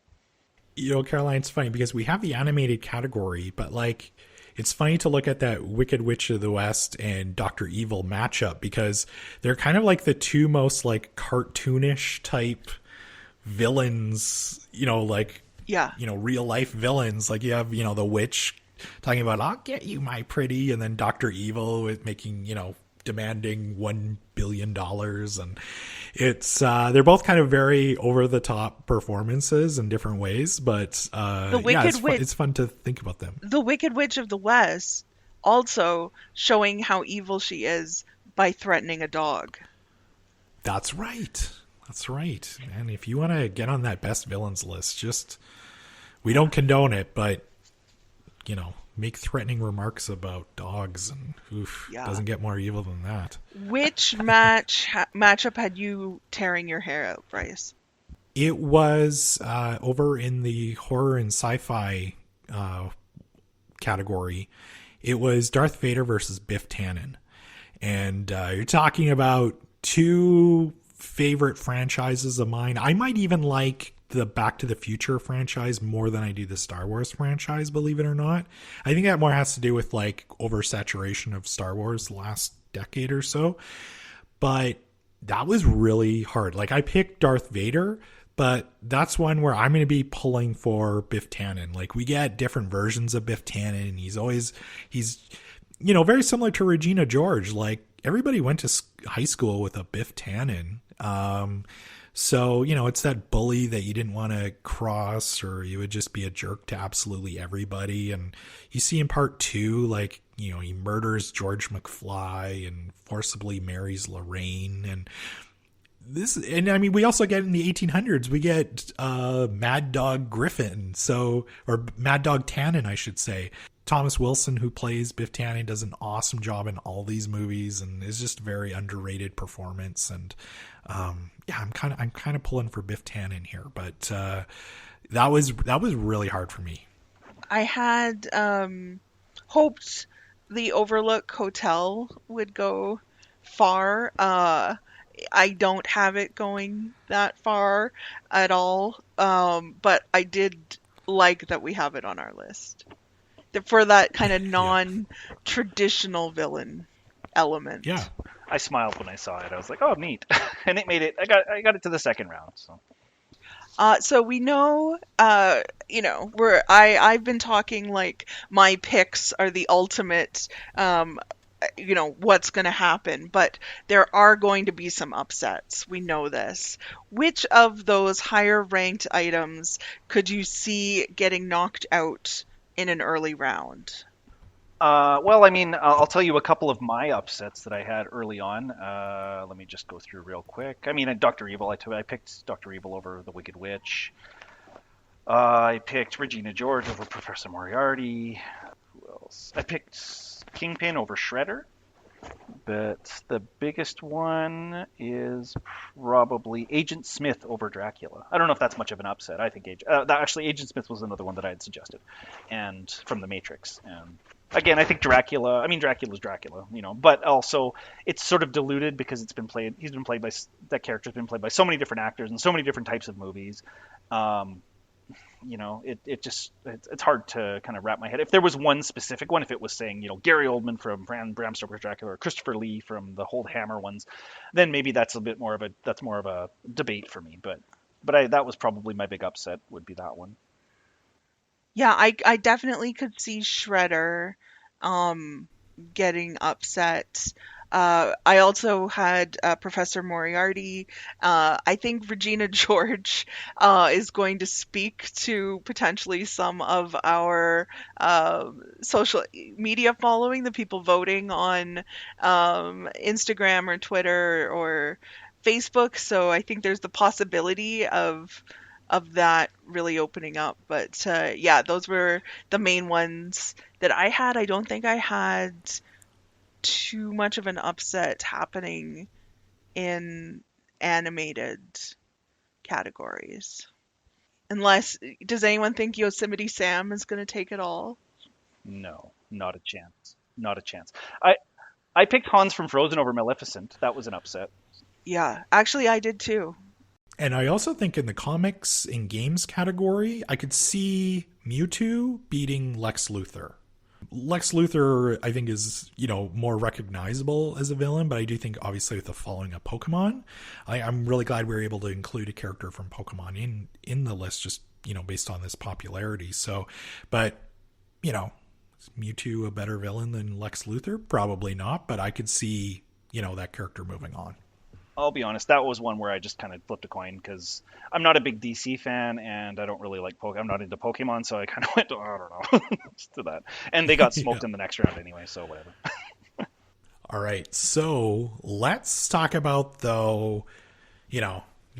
Caroline, it's funny because we have the animated category, but it's funny to look at that Wicked Witch of the West and Dr. Evil matchup, because they're kind of like the two most cartoonish type villains, real life villains. Like you have, the witch talking about, I'll get you, my pretty. And then Dr. Evil with making, demanding $1 billion. And it's, they're both kind of very over the top performances in different ways, but it's fun to think about them. The Wicked Witch of the West also showing how evil she is by threatening a dog. That's right. And if you want to get on that best villains list, we don't condone it, but make threatening remarks about dogs, and doesn't get more evil than that. Which matchup had you tearing your hair out, Bryce? It was over in the horror and sci-fi category. It was Darth Vader versus Biff Tannen. And you're talking about two favorite franchises of mine. I might even like the Back to the Future franchise more than I do the Star Wars franchise, believe it or not. I think that more has to do with oversaturation of Star Wars the last decade or so. But that was really hard. Like, I picked Darth Vader, but that's one where I'm going to be pulling for Biff Tannen. Like, we get different versions of Biff Tannen. He's very similar to Regina George. Like, everybody went to high school with a Biff Tannen. So, it's that bully that you didn't want to cross, or you would just be a jerk to absolutely everybody. And you see in part 2, like, he murders George McFly and forcibly marries Lorraine. And we also get in the 1800s, we get Mad Dog Griffin. Or Mad Dog Tannen, I should say. Thomas Wilson, who plays Biff Tannen, does an awesome job in all these movies and is just a very underrated performance. And I'm kind of pulling for Biff Tannen here, but that was really hard for me. I had hoped the Overlook Hotel would go far. I don't have it going that far at all, but I did like that we have it on our list for that kind of non-traditional villain element. Yeah. I smiled when I saw it. I was like, "Oh, neat!" And it made it. I got it to the second round. So we know, I've been talking like my picks are the ultimate, what's going to happen, but there are going to be some upsets. We know this. Which of those higher ranked items could you see getting knocked out in an early round? I'll tell you a couple of my upsets that I had early on. Let me just go through real quick. Dr. Evil. I picked Dr. Evil over the Wicked Witch. I picked Regina George over Professor Moriarty. Who else? I picked Kingpin over Shredder. But the biggest one is probably Agent Smith over Dracula. I don't know if that's much of an upset. I think Agent Smith was another one that I had suggested, and from The Matrix. And again, I think Dracula's Dracula, but also it's sort of diluted because that character's been played by so many different actors and so many different types of movies. It's hard to kind of wrap my head. If there was one specific one, if it was saying, Gary Oldman from Bram Stoker's Dracula or Christopher Lee from the Hold Hammer ones, then maybe that's more of a debate for me. But that was probably my big upset, would be that one. Yeah, I definitely could see Shredder getting upset. I also had Professor Moriarty. I think Regina George is going to speak to potentially some of our social media following, the people voting on Instagram or Twitter or Facebook. So I think there's the possibility of that really opening up. But those were the main ones that I had. I don't think I had too much of an upset happening in animated categories. Does anyone think Yosemite Sam is going to take it all? No, not a chance. Not a chance. I picked Hans from Frozen over Maleficent. That was an upset. Yeah, actually I did too. And I also think in the comics and games category, I could see Mewtwo beating Lex Luthor. Lex Luthor, I think, is, more recognizable as a villain, but I do think, obviously, with the following of Pokemon, I'm really glad we were able to include a character from Pokemon in the list, just, based on this popularity. So, but, is Mewtwo a better villain than Lex Luthor? Probably not, but I could see, that character moving on. I'll be honest, that was one where I just kind of flipped a coin because I'm not a big DC fan and I don't really like I'm not into Pokemon, so I kind of went, I don't know, to that. And they got smoked in the next round anyway, so whatever. All right, so let's talk about, though, you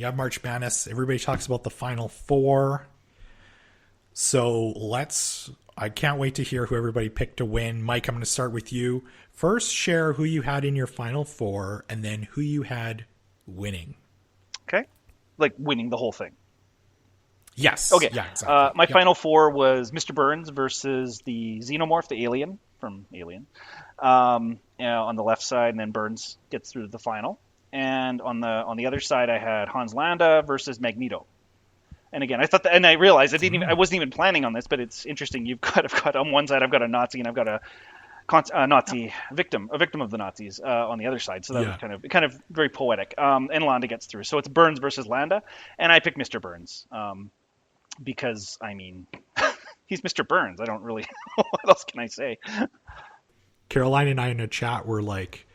have March Madness. Everybody talks about the Final Four. So I can't wait to hear who everybody picked to win. Mike, I'm going to start with you. First, share who you had in your Final Four, and then who you had winning. Okay. Like winning the whole thing. Yes. Okay. Yeah, exactly. My Final Four was Mr. Burns versus the Xenomorph, the alien from Alien, on the left side, and then Burns gets through to the final. And on the other side, I had Hans Landa versus Magneto. And again, I realized I wasn't even planning on this, but it's interesting. I've got on one side, I've got a Nazi, and I've got Nazi victim, a victim of the Nazis on the other side. So that was kind of very poetic. And Landa gets through. So it's Burns versus Landa, and I pick Mr. Burns because I mean he's Mr. Burns. I don't really what else can I say? Caroline and I in a chat were like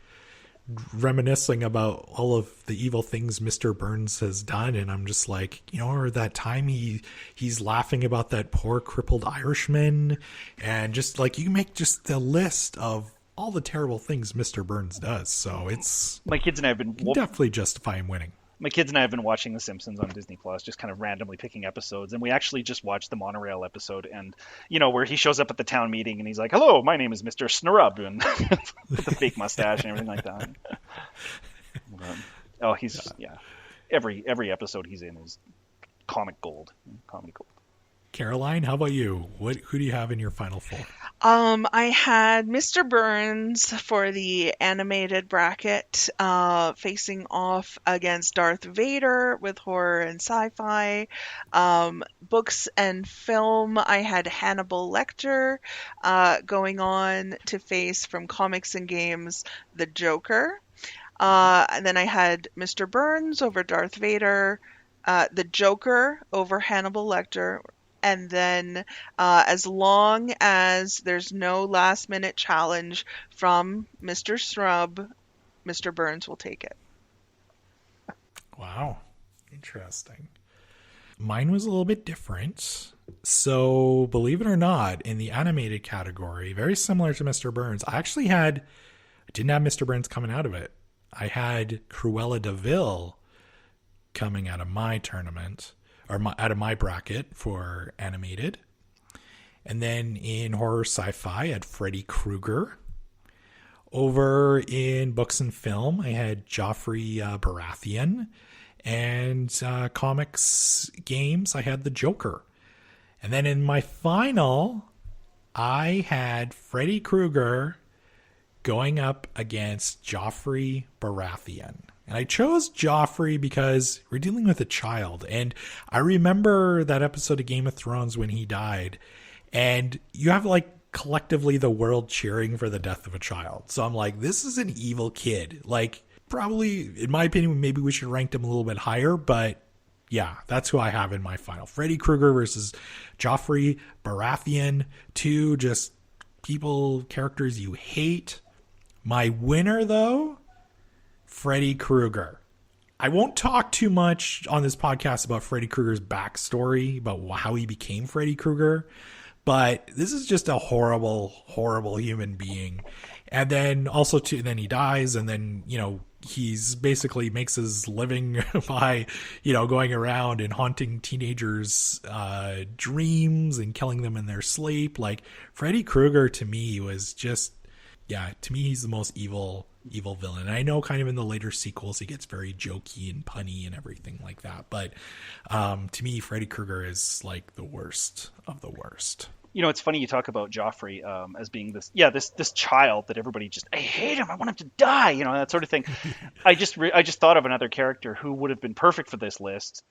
reminiscing about all of the evil things Mr. Burns has done, and I'm just like, or that time he's laughing about that poor crippled Irishman, and just like you make just the list of all the terrible things Mr. Burns does. So it's my kids and I have been definitely justify him winning. My kids and I have been watching The Simpsons on Disney Plus, just kind of randomly picking episodes. And we actually just watched the monorail episode, and where he shows up at the town meeting and he's like, "Hello, my name is Mr. Snurub," and with the fake mustache and everything like that. Every episode he's in is comedy gold. Caroline, how about you? Who do you have in your final four? I had Mr. Burns for the animated bracket, facing off against Darth Vader with horror and sci-fi. Books and film, I had Hannibal Lecter going on to face from comics and games the Joker. And then I had Mr. Burns over Darth Vader, the Joker over Hannibal Lecter. And then as long as there's no last minute challenge from Mr. Snrub, Mr. Burns will take it. Wow. Interesting. Mine was a little bit different. So believe it or not, in the animated category, very similar to Mr. Burns, I didn't have Mr. Burns coming out of it. I had Cruella de Vil coming out of my tournament. Out of my bracket for animated. And then in horror sci-fi, I had Freddy Krueger. Over in books and film, I had Joffrey Baratheon. And comics games, I had the Joker. And then in my final, I had Freddy Krueger going up against Joffrey Baratheon. And I chose Joffrey because we're dealing with a child. And I remember that episode of Game of Thrones when he died. And you have like collectively the world cheering for the death of a child. So I'm like, this is an evil kid. Like, probably, in my opinion, maybe we should rank him a little bit higher. But yeah, that's who I have in my final. Freddy Krueger versus Joffrey Baratheon. Two just characters you hate. My winner, though, Freddy Krueger. I won't talk too much on this podcast about Freddy Krueger's backstory, about how he became Freddy Krueger, but this is just a horrible, horrible human being. And then also, then he dies, and then, he's basically makes his living by, going around and haunting teenagers' dreams and killing them in their sleep. Like, Freddy Krueger to me was just, to me, he's the most evil villain. And I know kind of in the later sequels he gets very jokey and punny and everything like that, but to me Freddy Krueger is like the worst of the worst. It's funny you talk about Joffrey as being this child that everybody just, I hate him, I want him to die, that sort of thing. I just thought of another character who would have been perfect for this list,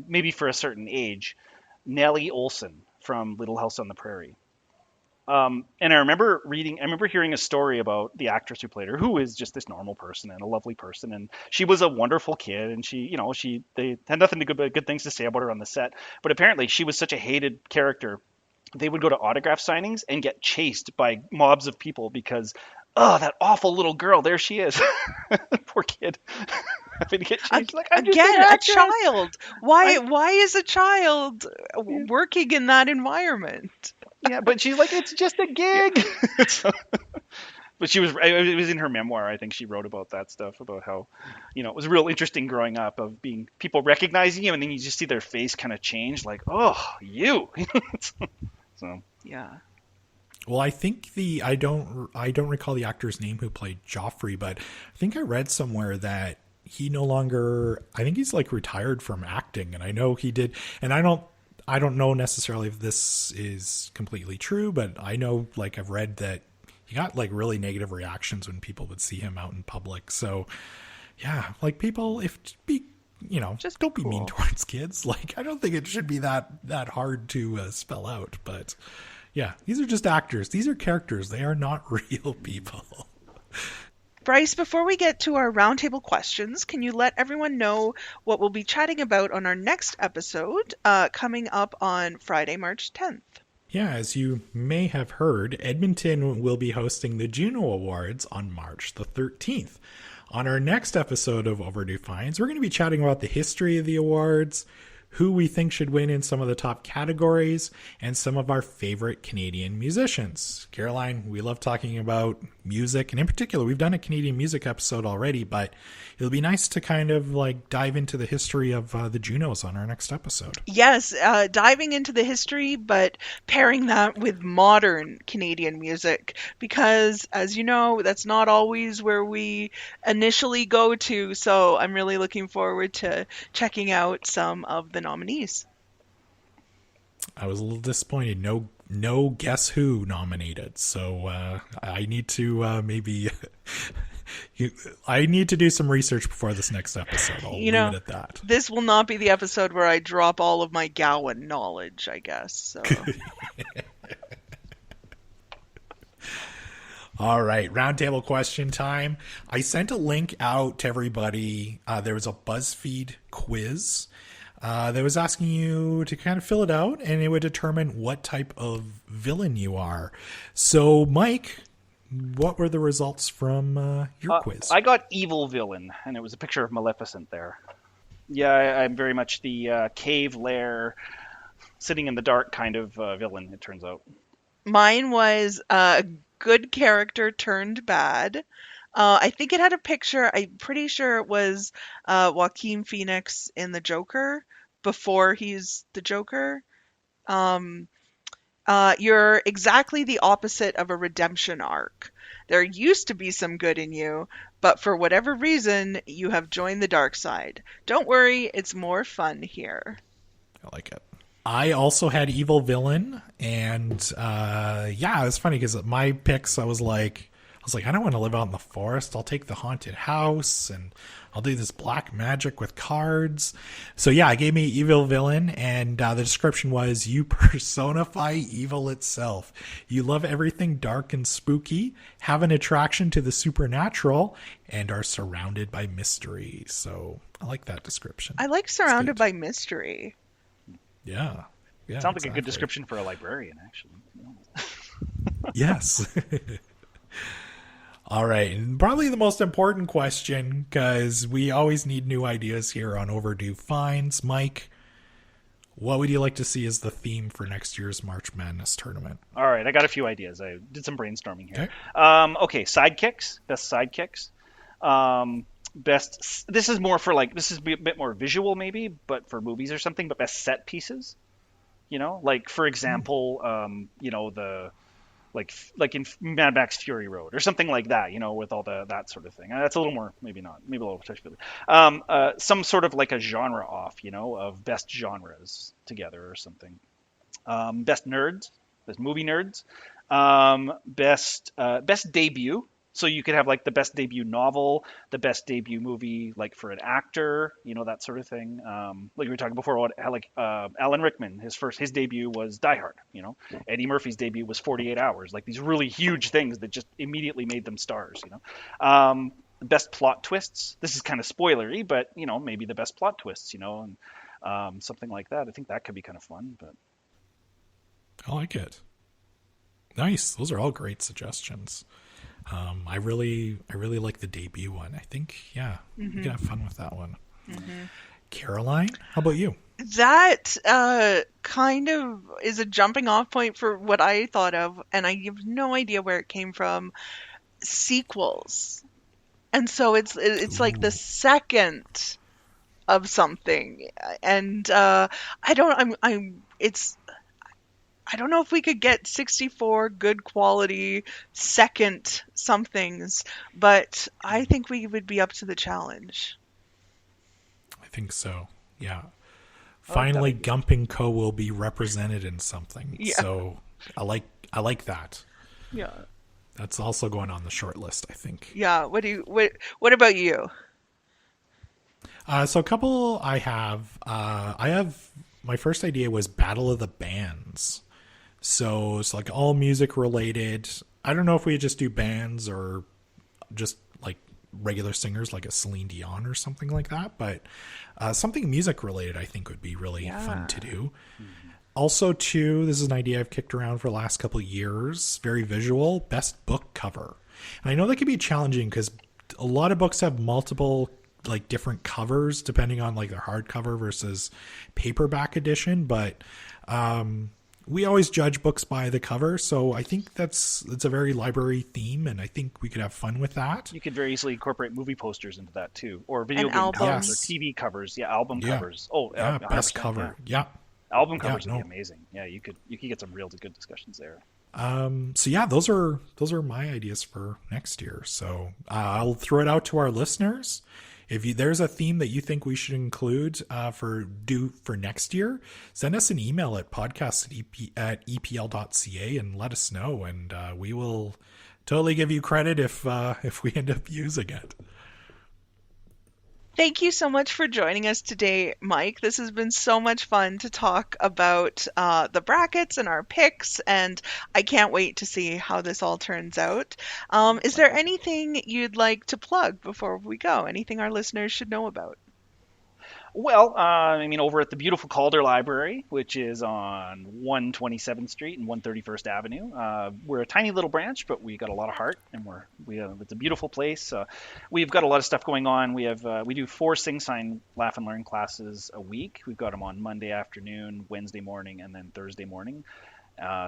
maybe for a certain age. Nellie Olson from Little House on the Prairie. And I remember hearing a story about the actress who played her, who is just this normal person and a lovely person. And she was a wonderful kid, and they had nothing but good things to say about her on the set. But apparently she was such a hated character. They would go to autograph signings and get chased by mobs of people because, that awful little girl, there she is. Poor kid. Again, a child. Why is a child working in that environment? Yeah, but she's like, it's just a gig. But it was in her memoir. I think she wrote about that stuff, about how, it was real interesting growing up of being people recognizing you, and then you just see their face kind of change, like, oh, you. So yeah. Well, I think I don't recall the actor's name who played Joffrey, but I think I read somewhere that he no longer, I think he's like retired from acting, and I know he did, and I don't know necessarily if this is completely true, but I know, like, I've read that he got like really negative reactions when people would see him out in public. So yeah, like, people, just don't be mean towards kids. Like, I don't think it should be that hard to spell out, but Yeah, these are just actors. These are characters. They are not real people. Bryce, before we get to our roundtable questions, can you let everyone know what we'll be chatting about on our next episode coming up on Friday, March 10th? Yeah, as you may have heard, Edmonton will be hosting the Juno Awards on March the 13th. On our next episode of Overdue Finds, we're going to be chatting about the history of the awards, who we think should win in some of the top categories, and some of our favorite Canadian musicians. Caroline, we love talking about music, and in particular, we've done a Canadian music episode already, but it'll be nice to kind of like dive into the history of the Junos on our next episode. Yes, diving into the history, but pairing that with modern Canadian music, because as you know, that's not always where we initially go to. So I'm really looking forward to checking out some of the nominees. I was a little disappointed. No Guess Who nominated. So I need to maybe... I need to do some research before this next episode. I'll leave it at that. This will not be the episode where I drop all of my Gowan knowledge, I guess. So. All right, roundtable question time. I sent a link out to everybody. There was a BuzzFeed quiz that was asking you to kind of fill it out, and it would determine what type of villain you are. So, Mike, what were the results from your quiz? I got evil villain, and it was a picture of Maleficent there. Yeah, I'm very much the cave lair, sitting in the dark kind of villain, it turns out. Mine was a good character turned bad. I think it had a picture. I'm pretty sure it was Joaquin Phoenix in the Joker before he's the Joker. You're exactly the opposite of a redemption arc. There used to be some good in you, but for whatever reason, you have joined the dark side. Don't worry, it's more fun here. I like it. I also had evil villain, and yeah, it was funny because my picks, I was like, I don't want to live out in the forest. I'll take the haunted house, and I'll do this black magic with cards. So yeah, it gave me evil villain, and the description was, you personify evil itself. You love everything dark and spooky, have an attraction to the supernatural, and are surrounded by mystery. So I like that description. I like surrounded by mystery. Yeah. Sounds like a good description for a librarian, actually. Yes. All right, and probably the most important question, because we always need new ideas here on Overdue Finds. Mike, what would you like to see as the theme for next year's March Madness tournament? All right, I got a few ideas. I did some brainstorming here. Okay, sidekicks, best sidekicks. Best, this is more for like, this is a bit more visual maybe, but for movies or something, but best set pieces. You know, like for example, you know, the... like in Mad Max Fury Road or something like that, you know, with all that sort of thing. That's a little more, maybe not, maybe a little touchy. Some sort of like a genre off, you know, of best genres together or something. Best nerds, best movie nerds, best debut. So you could have like the best debut novel, the best debut movie, like for an actor, you know, that sort of thing. Like we were talking before, like Alan Rickman, his debut was Die Hard, you know. Eddie Murphy's debut was 48 Hours, like these really huge things that just immediately made them stars, you know. Best plot twists. This is kind of spoilery, but you know, maybe the best plot twists, you know, and something like that. I think that could be kind of fun. But I like it. Nice. Those are all great suggestions. I really like the debut one. I think, yeah, we can have fun with that one. Mm-hmm. Caroline, how about you? That kind of is a jumping off point for what I thought of, and I have no idea where it came from. Sequels, and so it's like the second of something, and I don't know if we could get 64 good quality second somethings, but I think we would be up to the challenge. I think so. Yeah. Finally, Gump and Co. will be represented in something. Yeah. So I like that. Yeah. That's also going on the short list, I think. Yeah. What about you? So a couple I have my first idea was Battle of the Bands. So it's like all music related. I don't know if we just do bands or just like regular singers like a Celine Dion or something like that, but something music related I think would be really fun to do. Also, too, this is an idea I've kicked around for the last couple of years. Very visual, best book cover. And I know that can be challenging because a lot of books have multiple like different covers depending on like their hardcover versus paperback edition, but we always judge books by the cover, so I think it's a very library theme, and I think we could have fun with that. You could very easily incorporate movie posters into that too, or video game albums. covers, or TV covers, album covers. Oh, yeah, 100%, best cover, yeah. Album covers would be amazing. Yeah, you could get some real good discussions there. So yeah, those are my ideas for next year. So I'll throw it out to our listeners. If there's a theme that you think we should include for next year, send us an email at podcast@epl.ca and let us know, and we will totally give you credit if we end up using it. Thank you so much for joining us today, Mike. This has been so much fun to talk about the brackets and our picks, and I can't wait to see how this all turns out. Is there anything you'd like to plug before we go? Anything our listeners should know about? Well, over at the beautiful Calder Library, which is on 127th Street and 131st Avenue, we're a tiny little branch, but we got a lot of heart, and it's a beautiful place. We've got a lot of stuff going on. We do 4 Sing Sign Laugh and Learn classes a week. We've got them on Monday afternoon, Wednesday morning, and then Thursday morning.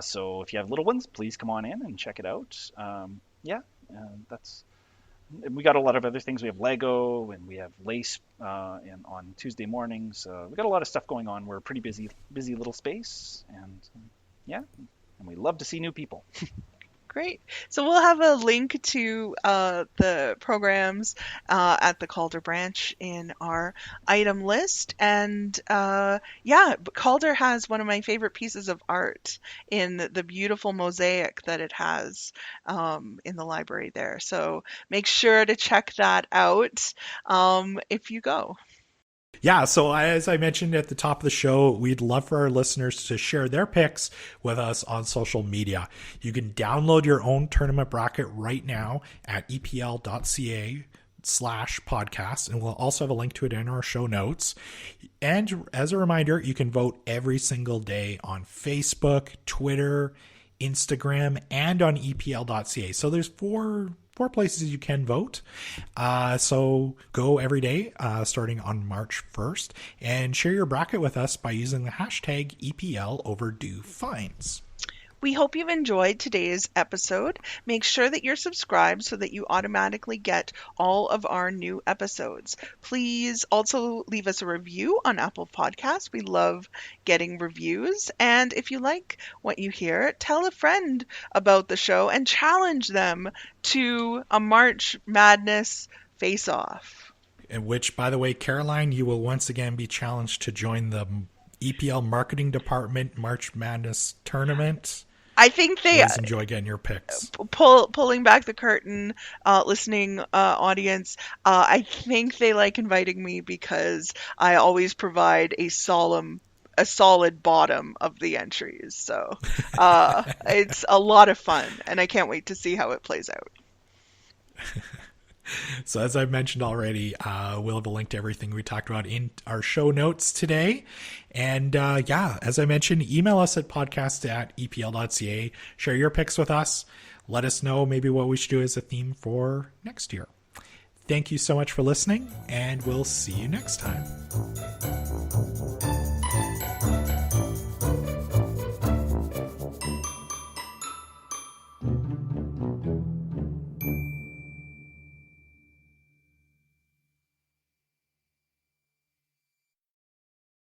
So if you have little ones, please come on in and check it out. We got a lot of other things. We have Lego and we have Lace on Tuesday mornings. We got a lot of stuff going on. We're a pretty busy little space, and and we love to see new people. Great. So we'll have a link to the programs at the Calder branch in our item list. And Calder has one of my favorite pieces of art in the beautiful mosaic that it has in the library there. So make sure to check that out if you go. Yeah, so as I mentioned at the top of the show, we'd love for our listeners to share their picks with us on social media. You can download your own tournament bracket right now at epl.ca/podcast, and we'll also have a link to it in our show notes. And as a reminder, you can vote every single day on Facebook, Twitter, Instagram, and on epl.ca. So there's four places you can vote. So go every day starting on March 1st and share your bracket with us by using the hashtag EPL Overdue Finds. We hope you've enjoyed today's episode. Make sure that you're subscribed so that you automatically get all of our new episodes. Please also leave us a review on Apple Podcasts. We love getting reviews. And if you like what you hear, tell a friend about the show and challenge them to a March Madness face-off. In which, by the way, Caroline, you will once again be challenged to join the EPL Marketing Department March Madness Tournament. I think they always enjoy getting your picks. Pulling back the curtain, listening audience. I think they like inviting me because I always provide a solid bottom of the entries. So it's a lot of fun, and I can't wait to see how it plays out. So as I mentioned already, we'll have a link to everything we talked about in our show notes today. And as I mentioned, email us at podcast@epl.ca. Share your picks with us. Let us know maybe what we should do as a theme for next year. Thank you so much for listening, and we'll see you next time.